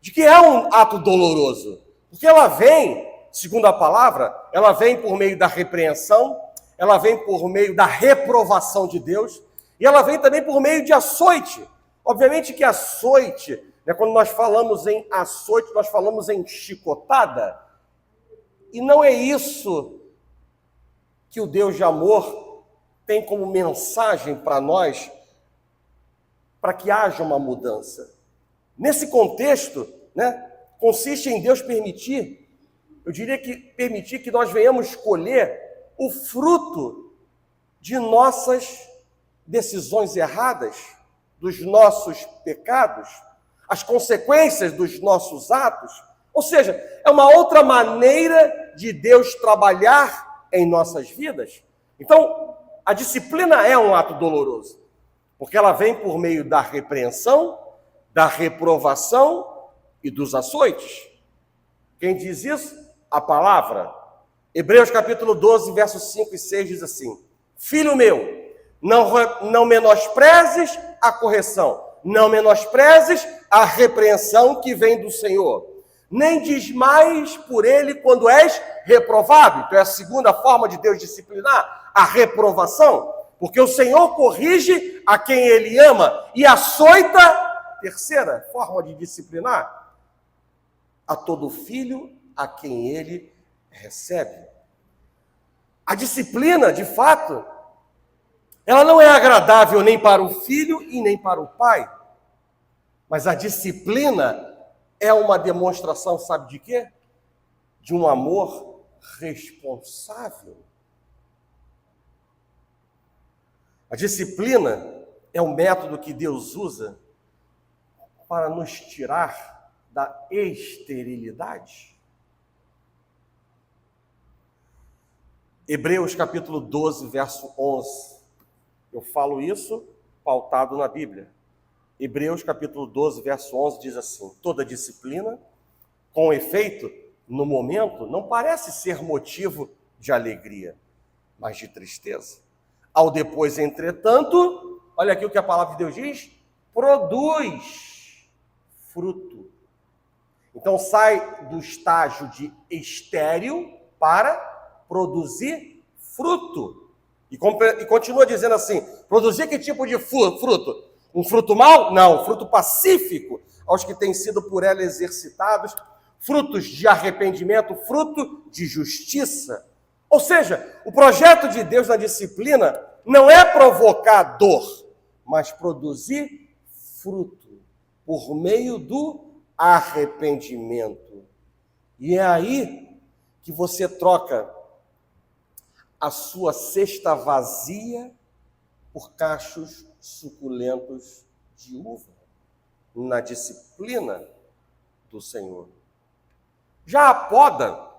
de que é um ato doloroso, porque ela vem, segundo a palavra, ela vem por meio da repreensão, ela vem por meio da reprovação de Deus, e ela vem também por meio de açoite. Obviamente que açoite, né, quando nós falamos em açoite, nós falamos em chicotada, e não é isso que o Deus de amor tem como mensagem para nós, para que haja uma mudança. Nesse contexto, né, consiste em Deus permitir, eu diria que permitir que nós venhamos colher o fruto de nossas decisões erradas, dos nossos pecados, as consequências dos nossos atos. Ou seja, é uma outra maneira de Deus trabalhar em nossas vidas. Então, a disciplina é um ato doloroso, porque ela vem por meio da repreensão, da reprovação e dos açoites. Quem diz isso? A palavra. Hebreus capítulo 12, versos 5 e 6 diz assim: filho meu, não menosprezes a correção, não menosprezes a repreensão que vem do Senhor, nem desmaies por ele quando és reprovado. Então é a segunda forma de Deus disciplinar, a reprovação, porque o Senhor corrige a quem ele ama e açoita. Terceira forma de disciplinar, a todo filho a quem ele recebe. A disciplina, de fato, ela não é agradável nem para o filho e nem para o pai. Mas a disciplina é uma demonstração, sabe de quê? De um amor responsável. A disciplina é um método que Deus usa para nos tirar da esterilidade. Hebreus capítulo 12, verso 11. Eu falo isso pautado na Bíblia. Hebreus capítulo 12, verso 11 diz assim: toda disciplina, com efeito, no momento, não parece ser motivo de alegria, mas de tristeza. Ao depois, entretanto, olha aqui o que a palavra de Deus diz: produz fruto. Então sai do estágio de estéril para produzir fruto. E continua dizendo assim: produzir que tipo de fruto? Um fruto mau? Não, fruto pacífico aos que têm sido por ela exercitados, frutos de arrependimento, fruto de justiça. Ou seja, o projeto de Deus na disciplina não é provocar dor, mas produzir fruto por meio do arrependimento. E é aí que você troca a sua cesta vazia por cachos suculentos de uva, na disciplina do Senhor. Já a poda,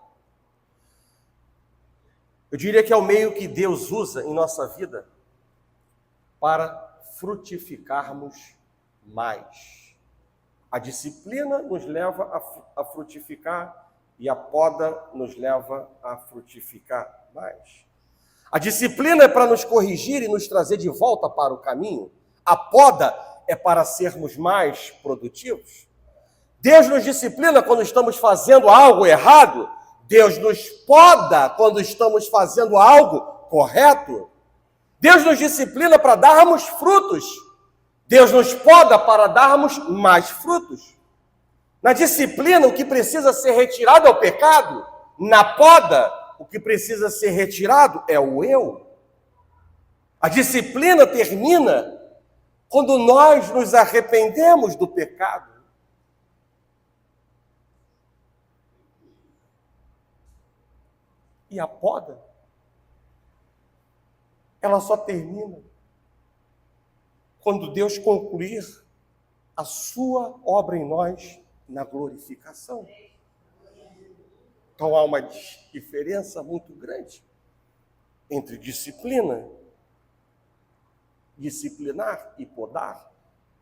eu diria que é o meio que Deus usa em nossa vida para frutificarmos mais. A disciplina nos leva a frutificar e a poda nos leva a frutificar mais. A disciplina é para nos corrigir e nos trazer de volta para o caminho. A poda é para sermos mais produtivos. Deus nos disciplina quando estamos fazendo algo errado. Deus nos poda quando estamos fazendo algo correto. Deus nos disciplina para darmos frutos. Deus nos poda para darmos mais frutos. Na disciplina, o que precisa ser retirado é o pecado. Na poda, o que precisa ser retirado é o eu. A disciplina termina quando nós nos arrependemos do pecado. E a poda, ela só termina quando Deus concluir a sua obra em nós na glorificação. Então há uma diferença muito grande entre disciplinar e podar,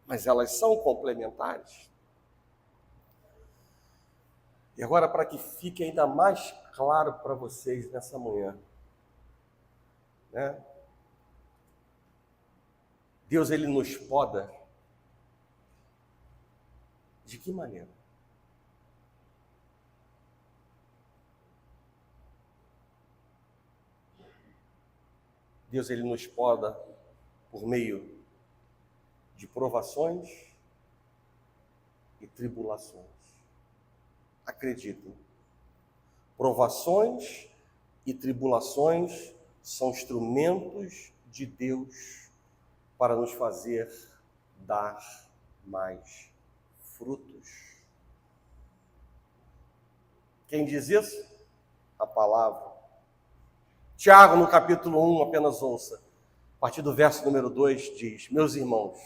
mas elas são complementares. E agora, para que fique ainda mais claro para vocês nessa manhã, né? Deus, ele nos poda de que maneira? Deus, ele nos poda por meio de provações e tribulações. Acreditem, provações e tribulações são instrumentos de Deus para nos fazer dar mais frutos. Quem diz isso? A palavra. Tiago, no capítulo 1, apenas ouça, a partir do verso número 2, diz: meus irmãos,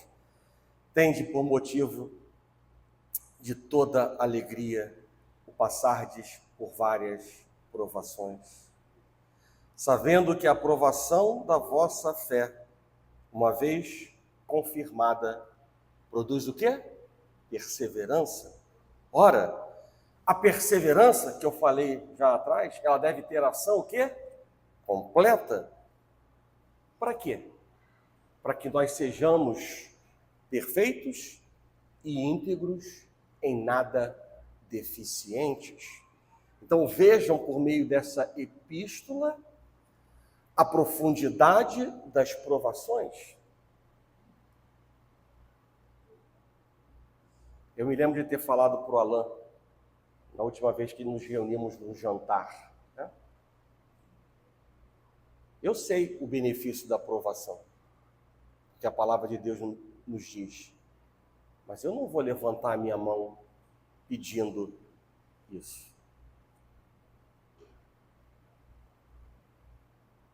tende por motivo de toda alegria o passardes por várias provações, sabendo que a provação da vossa fé, uma vez confirmada, produz o quê? Perseverança. Ora, a perseverança, que eu falei já atrás, ela deve ter ação o quê? Completa. Para quê? Para que nós sejamos perfeitos e íntegros, em nada deficientes. Então vejam por meio dessa epístola a profundidade das provações. Eu me lembro de ter falado para o Alain, na última vez que nos reunimos num jantar, né? Eu sei o benefício da provação, que a palavra de Deus nos diz, mas eu não vou levantar a minha mão pedindo isso.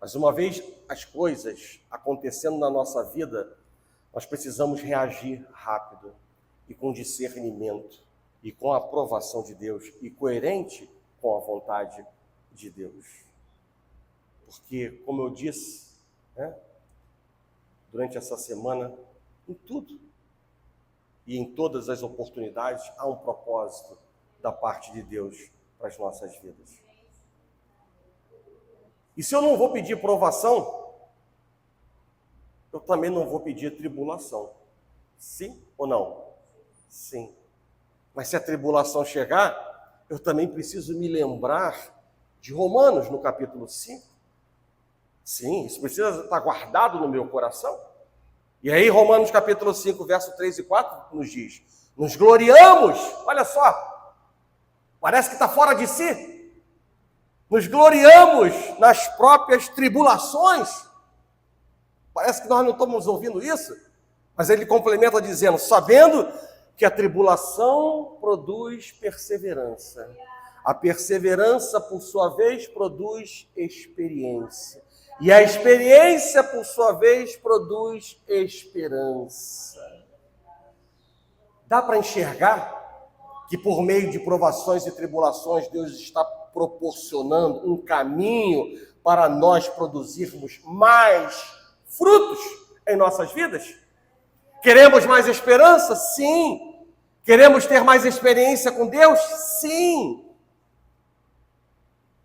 Mas uma vez as coisas acontecendo na nossa vida, nós precisamos reagir rápido e com discernimento e com a aprovação de Deus e coerente com a vontade de Deus. Porque, como eu disse, né, durante essa semana, em tudo e em todas as oportunidades, há um propósito da parte de Deus para as nossas vidas. E se eu não vou pedir provação, eu também não vou pedir tribulação. Sim ou não? Sim. Mas se a tribulação chegar, eu também preciso me lembrar de Romanos, no capítulo 5. Sim, isso precisa estar guardado no meu coração. E aí Romanos capítulo 5, verso 3 e 4 nos diz: nos gloriamos, olha só, parece que está fora de si. Nos gloriamos nas próprias tribulações. Parece que nós não estamos ouvindo isso, mas ele complementa dizendo: sabendo que a tribulação produz perseverança, A perseverança, por sua vez, produz experiência. E a experiência, por sua vez, produz esperança. Dá para enxergar que por meio de provações e tribulações Deus está proporcionando um caminho para nós produzirmos mais frutos em nossas vidas? Queremos mais esperança? Sim. Queremos ter mais experiência com Deus? Sim.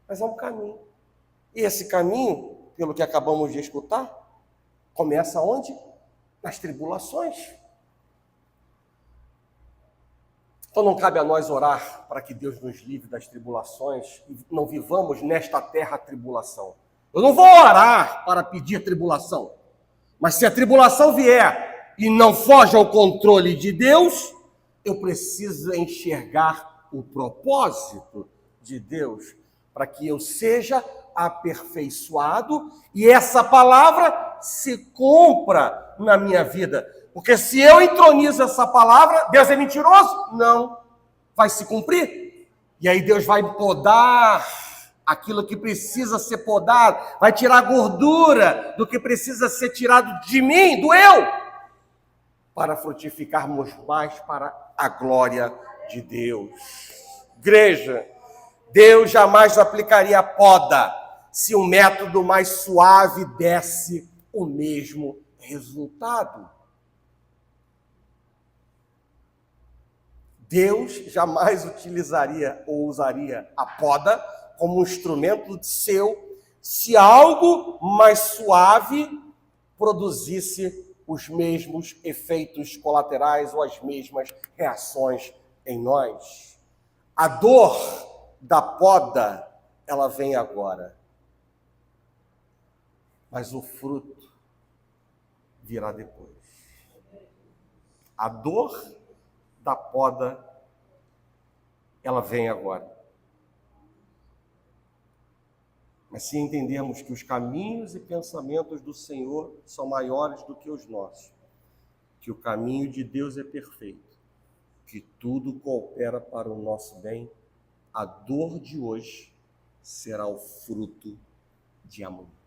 Mas há um caminho. E esse caminho, pelo que acabamos de escutar, começa onde? Nas tribulações. Então não cabe a nós orar para que Deus nos livre das tribulações e não vivamos nesta terra a tribulação. Eu não vou orar para pedir tribulação, mas se a tribulação vier e não foge ao controle de Deus, eu preciso enxergar o propósito de Deus para que eu seja aperfeiçoado e essa palavra se cumpra na minha vida. Porque se eu entronizo essa palavra, Deus é mentiroso? Não. Vai se cumprir. E aí Deus vai podar aquilo que precisa ser podado, vai tirar a gordura do que precisa ser tirado de mim, do eu, para frutificarmos mais para a glória de Deus. Igreja, Deus jamais aplicaria a poda se um método mais suave desse o mesmo resultado. Deus jamais utilizaria ou usaria a poda como um instrumento seu se algo mais suave produzisse os mesmos efeitos colaterais ou as mesmas reações em nós. A dor da poda, ela vem agora. Mas o fruto virá depois. A dor da poda, ela vem agora. Mas se entendermos que os caminhos e pensamentos do Senhor são maiores do que os nossos, que o caminho de Deus é perfeito, que tudo coopera para o nosso bem, a dor de hoje será o fruto de amanhã.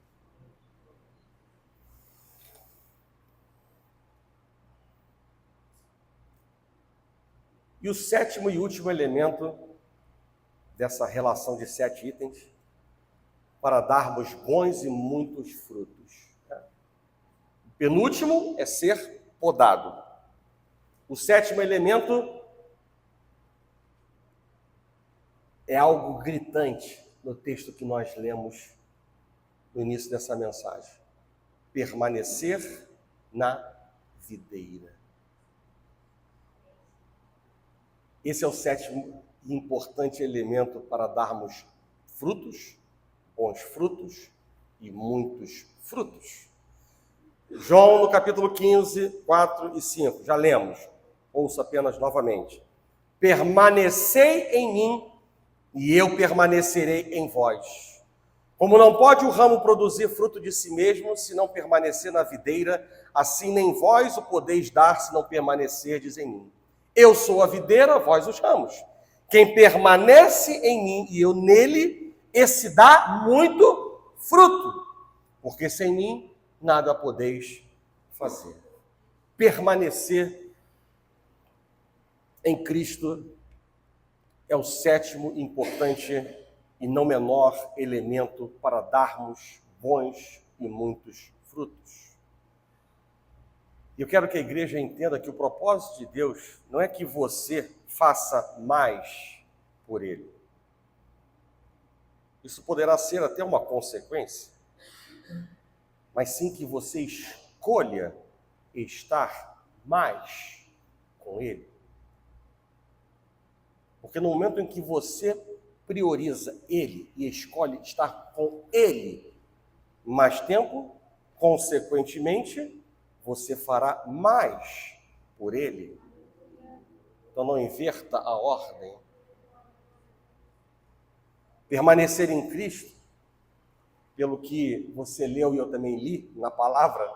E o sétimo e último elemento dessa relação de 7 itens, para darmos bons e muitos frutos. O penúltimo é ser podado. O sétimo elemento é algo gritante no texto que nós lemos no início dessa mensagem. Permanecer na videira. Esse é o sétimo e importante elemento para darmos frutos, bons frutos e muitos frutos. João, no capítulo 15, 4 e 5, já lemos, ouço apenas novamente. Permanecei em mim e eu permanecerei em vós. Como não pode o ramo produzir fruto de si mesmo, se não permanecer na videira, assim nem vós o podeis dar, se não permanecerdes em mim. Eu sou a videira, vós os ramos. Quem permanece em mim e eu nele, esse dá muito fruto, porque sem mim nada podeis fazer. Permanecer em Cristo é o sétimo importante e não menor elemento para darmos bons e muitos frutos. Eu quero que a igreja entenda que o propósito de Deus não é que você faça mais por Ele. Isso poderá ser até uma consequência, mas sim que você escolha estar mais com Ele. Porque no momento em que você prioriza Ele e escolhe estar com Ele mais tempo, consequentemente, você fará mais por Ele. Então não inverta a ordem. Permanecer em Cristo, pelo que você leu e eu também li na palavra,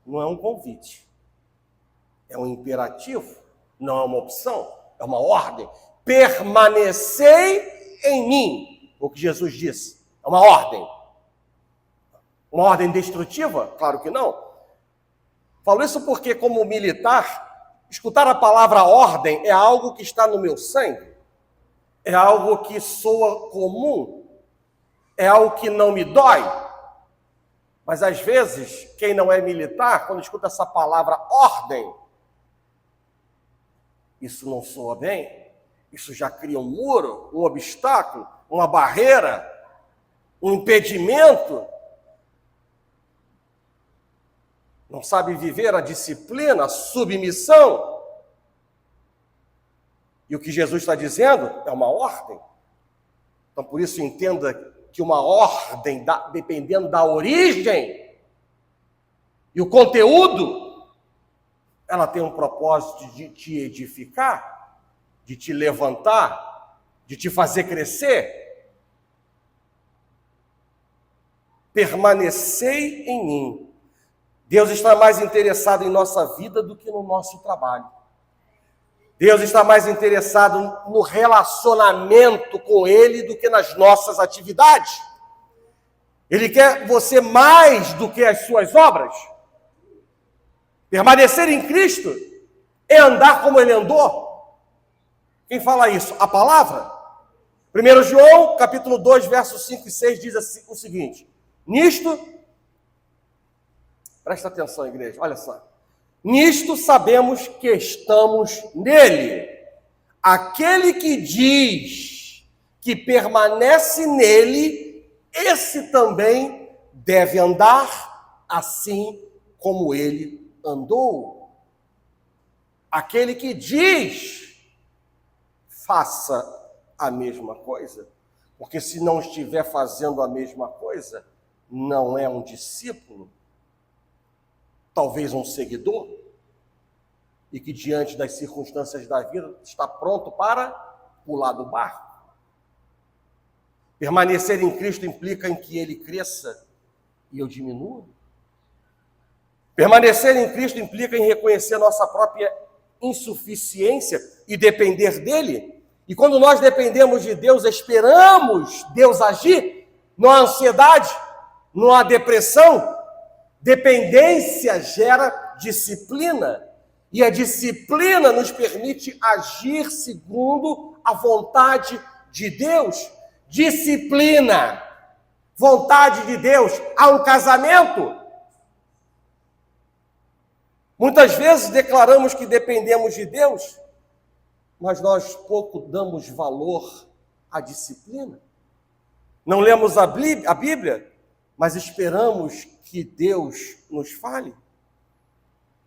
não é um convite. É um imperativo, não é uma opção, é uma ordem. Permanecei em mim, o que Jesus disse. É uma ordem. Uma ordem destrutiva? Claro que não. Falo isso porque, como militar, escutar a palavra ordem é algo que está no meu sangue, é algo que soa comum, é algo que não me dói. Mas, às vezes, quem não é militar, quando escuta essa palavra ordem, isso não soa bem, isso já cria um muro, um obstáculo, uma barreira, um impedimento. Não sabe viver a disciplina, a submissão. E o que Jesus está dizendo é uma ordem. Então, por isso, entenda que uma ordem, dependendo da origem e o conteúdo, ela tem um propósito de te edificar, de te levantar, de te fazer crescer. Permanecei em mim. Deus está mais interessado em nossa vida do que no nosso trabalho. Deus está mais interessado no relacionamento com Ele do que nas nossas atividades. Ele quer você mais do que as suas obras. Permanecer em Cristo é andar como Ele andou. Quem fala isso? A palavra. 1 João, capítulo 2, versos 5 e 6, diz assim, o seguinte: nisto, presta atenção, igreja, olha só. Nisto sabemos que estamos nele. Aquele que diz que permanece nele, esse também deve andar assim como ele andou. Aquele que diz, faça a mesma coisa. Porque se não estiver fazendo a mesma coisa, não é um discípulo. Talvez um seguidor, e que diante das circunstâncias da vida está pronto para pular do barco. Permanecer em Cristo implica em que Ele cresça e eu diminua. Permanecer em Cristo implica em reconhecer nossa própria insuficiência e depender dEle. E quando nós dependemos de Deus, esperamos Deus agir, não há ansiedade, não há depressão. Dependência gera disciplina, e a disciplina nos permite agir segundo a vontade de Deus. Disciplina, vontade de Deus. Há um casamento. Muitas vezes declaramos que dependemos de Deus, mas nós pouco damos valor à disciplina. Não lemos a Bíblia, mas esperamos que Deus nos fale.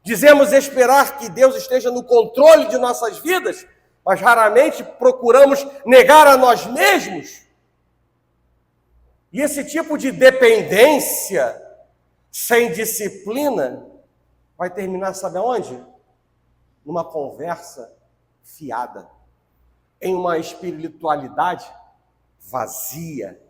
Dizemos esperar que Deus esteja no controle de nossas vidas, mas raramente procuramos negar a nós mesmos. E esse tipo de dependência sem disciplina vai terminar, sabe aonde? Numa conversa fiada, em uma espiritualidade vazia,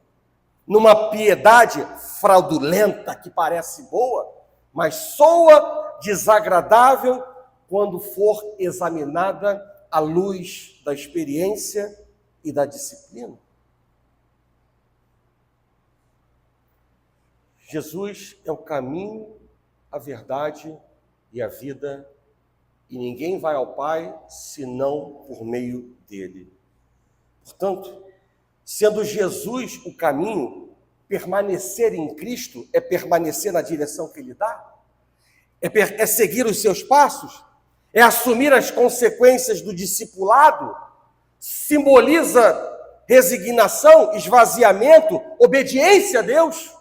numa piedade fraudulenta que parece boa, mas soa desagradável quando for examinada à luz da experiência e da disciplina. Jesus é o caminho, a verdade e a vida, e ninguém vai ao Pai senão por meio dele. Portanto, sendo Jesus o caminho, permanecer em Cristo é permanecer na direção que Ele dá, é seguir os seus passos, é assumir as consequências do discipulado, simboliza resignação, esvaziamento, obediência a Deus.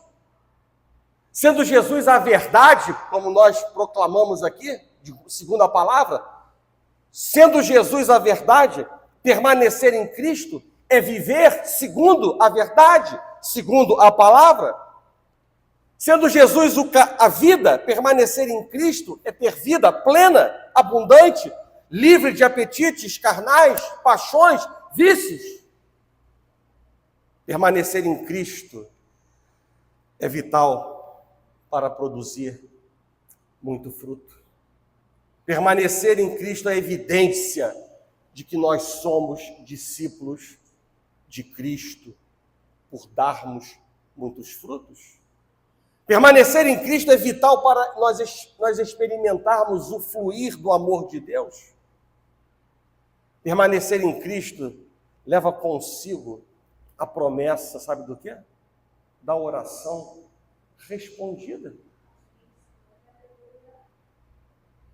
Sendo Jesus a verdade, como nós proclamamos aqui, segundo a palavra, sendo Jesus a verdade, permanecer em Cristo é viver segundo a verdade, segundo a palavra. Sendo Jesus a vida, permanecer em Cristo é ter vida plena, abundante, livre de apetites carnais, paixões, vícios. Permanecer em Cristo é vital para produzir muito fruto. Permanecer em Cristo é evidência de que nós somos discípulos de Cristo por darmos muitos frutos? Permanecer em Cristo é vital para nós experimentarmos o fluir do amor de Deus. Permanecer em Cristo leva consigo a promessa, sabe do quê? Da oração respondida.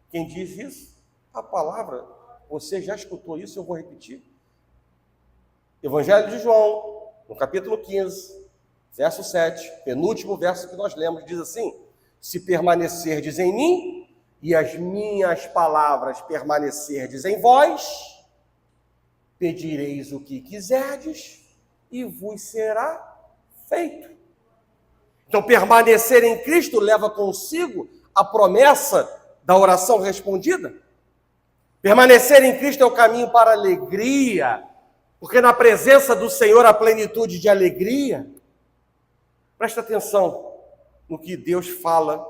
Quem diz isso? A palavra. Você já escutou isso, eu vou repetir. Evangelho de João, no capítulo 15, verso 7, penúltimo verso que nós lemos, diz assim: se permanecerdes em mim e as minhas palavras permanecerdes em vós, pedireis o que quiserdes e vos será feito. Então, permanecer em Cristo leva consigo a promessa da oração respondida. Permanecer em Cristo é o caminho para a alegria, porque na presença do Senhor há plenitude de alegria. Presta atenção no que Deus fala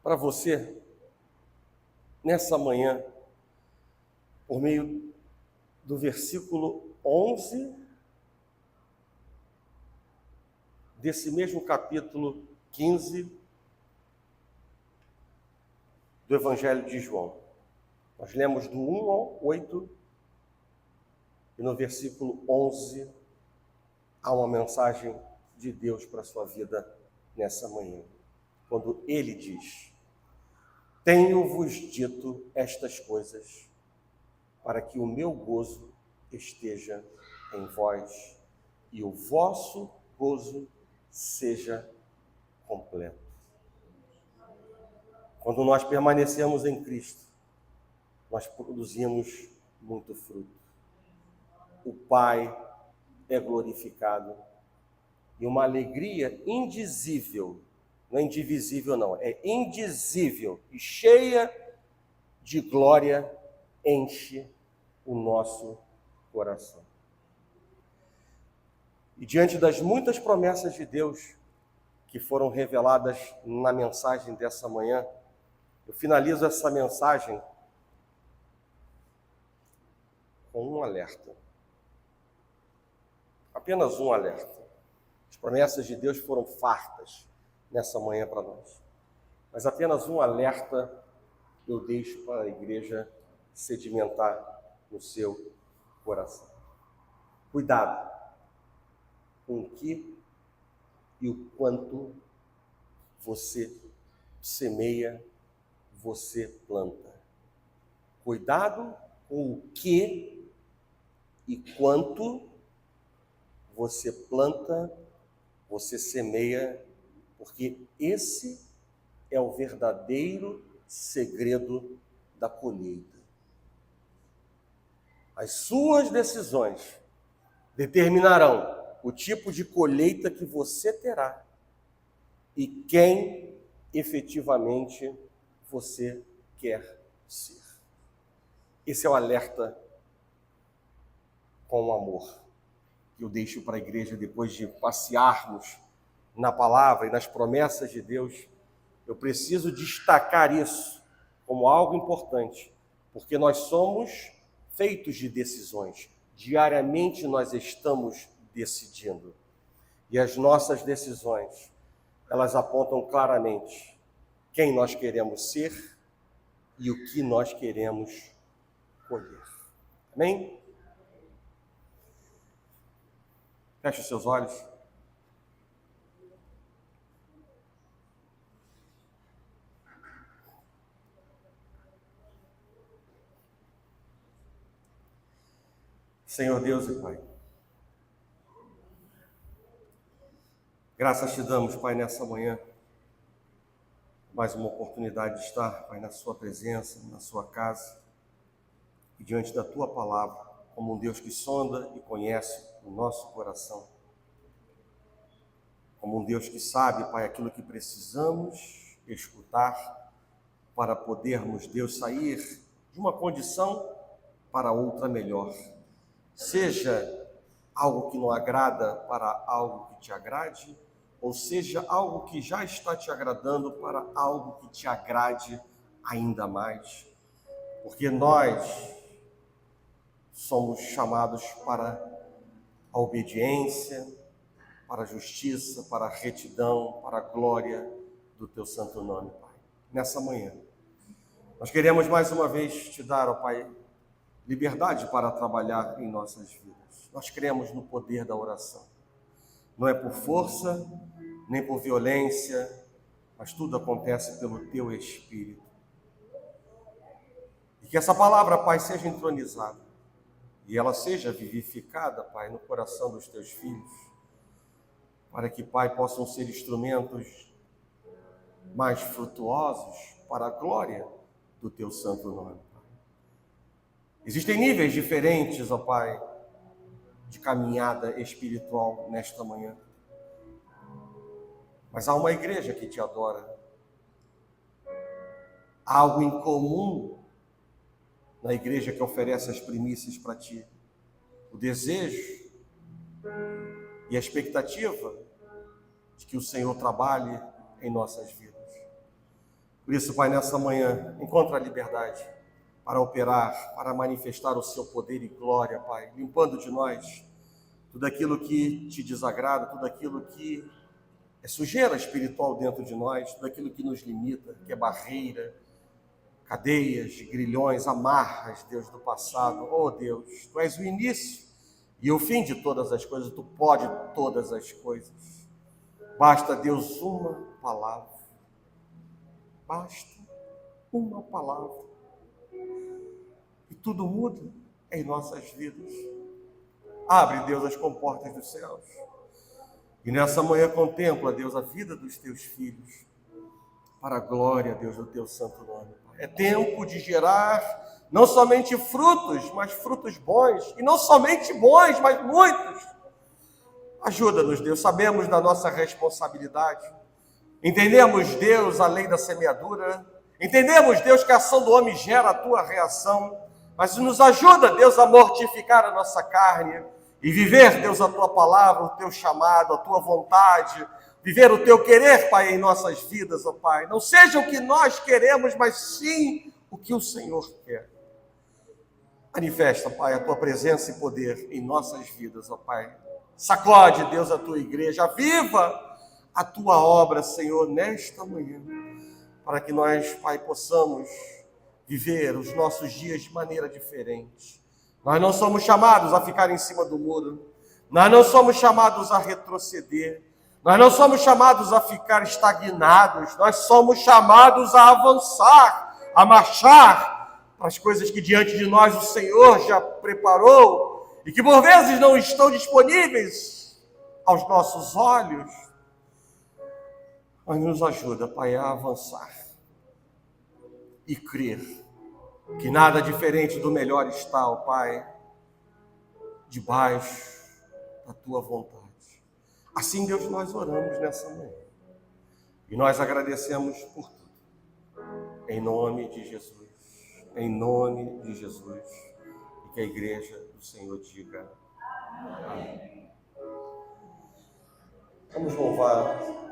para você nessa manhã, por meio do versículo 11 desse mesmo capítulo 15 do Evangelho de João. Nós lemos do 1 ao 8 e no versículo 11 há uma mensagem de Deus para a sua vida nessa manhã. Quando ele diz: tenho-vos dito estas coisas para que o meu gozo esteja em vós e o vosso gozo seja completo. Quando nós permanecemos em Cristo, nós produzimos muito fruto. O Pai é glorificado e uma alegria indizível, não é indivisível não, é indizível e cheia de glória enche o nosso coração. E diante das muitas promessas de Deus que foram reveladas na mensagem dessa manhã, eu finalizo essa mensagem com um alerta. Apenas um alerta. As promessas de Deus foram fartas nessa manhã para nós. Mas apenas um alerta eu deixo para a igreja sedimentar no seu coração. Cuidado com o que e o quanto você semeia, você planta. Cuidado com o que e quanto você planta, você semeia, porque esse é o verdadeiro segredo da colheita. As suas decisões determinarão o tipo de colheita que você terá e quem efetivamente você quer ser. Esse é o alerta com amor que eu deixo para a igreja depois de passearmos na palavra e nas promessas de Deus. Eu preciso destacar isso como algo importante, porque nós somos feitos de decisões. Diariamente nós estamos decidindo. E as nossas decisões, elas apontam claramente quem nós queremos ser e o que nós queremos colher. Amém? Feche os seus olhos. Senhor Deus e Pai, graças te damos, Pai, nessa manhã, mais uma oportunidade de estar, Pai, na sua presença, na sua casa, e diante da tua palavra, como um Deus que sonda e conhece o nosso coração, como um Deus que sabe, Pai, aquilo que precisamos escutar para podermos, Deus, sair de uma condição para outra melhor. Seja algo que não agrada para algo que te agrade, ou seja algo que já está te agradando para algo que te agrade ainda mais. Porque nós somos chamados para a obediência, para a justiça, para a retidão, para a glória do teu santo nome, Pai. Nessa manhã, nós queremos mais uma vez te dar, ó Pai, liberdade para trabalhar em nossas vidas. Nós cremos no poder da oração. Não é por força, nem por violência, mas tudo acontece pelo teu Espírito. E que essa palavra, Pai, seja entronizada e ela seja vivificada, Pai, no coração dos teus filhos, para que, Pai, possam ser instrumentos mais frutuosos para a glória do teu santo nome, Pai. Existem níveis diferentes, ó Pai, de caminhada espiritual nesta manhã. Mas há uma igreja que te adora. Há algo em comum na igreja que oferece as primícias para ti. O desejo e a expectativa de que o Senhor trabalhe em nossas vidas. Por isso, Pai, nessa manhã, encontra a liberdade para operar, para manifestar o seu poder e glória, Pai, limpando de nós tudo aquilo que te desagrada, tudo aquilo que é sujeira espiritual dentro de nós, tudo aquilo que nos limita, que é barreira, cadeias, grilhões, amarras, Deus do passado. Oh Deus, Tu és o início e o fim de todas as coisas, Tu pode todas as coisas. Basta, Deus, uma palavra. Basta uma palavra. E tudo muda em nossas vidas. Abre, Deus, as comportas dos céus. E nessa manhã contempla, Deus, a vida dos teus filhos. Para a glória, Deus, do teu santo nome. É tempo de gerar não somente frutos, mas frutos bons. E não somente bons, mas muitos. Ajuda-nos, Deus. Sabemos da nossa responsabilidade. Entendemos, Deus, a lei da semeadura. Entendemos, Deus, que a ação do homem gera a tua reação. Mas nos ajuda, Deus, a mortificar a nossa carne e viver, Deus, a tua palavra, o teu chamado, a tua vontade, viver o teu querer, Pai, em nossas vidas, ó Pai. Não seja o que nós queremos, mas sim o que o Senhor quer. Manifesta, Pai, a tua presença e poder em nossas vidas, ó Pai. Sacode, Deus, a tua igreja. Aviva a tua obra, Senhor, nesta manhã, para que nós, Pai, possamos viver os nossos dias de maneira diferente. Nós não somos chamados a ficar em cima do muro. Nós não somos chamados a retroceder. Nós não somos chamados a ficar estagnados. Nós somos chamados a avançar, a marchar para as coisas que diante de nós o Senhor já preparou e que por vezes não estão disponíveis aos nossos olhos. Mas nos ajuda, Pai, a avançar e crer que nada diferente do melhor está, ó Pai, debaixo da tua vontade. Assim, Deus, nós oramos nessa manhã. E nós agradecemos por tudo. Em nome de Jesus. Em nome de Jesus. E que a igreja do Senhor diga amém. Vamos louvar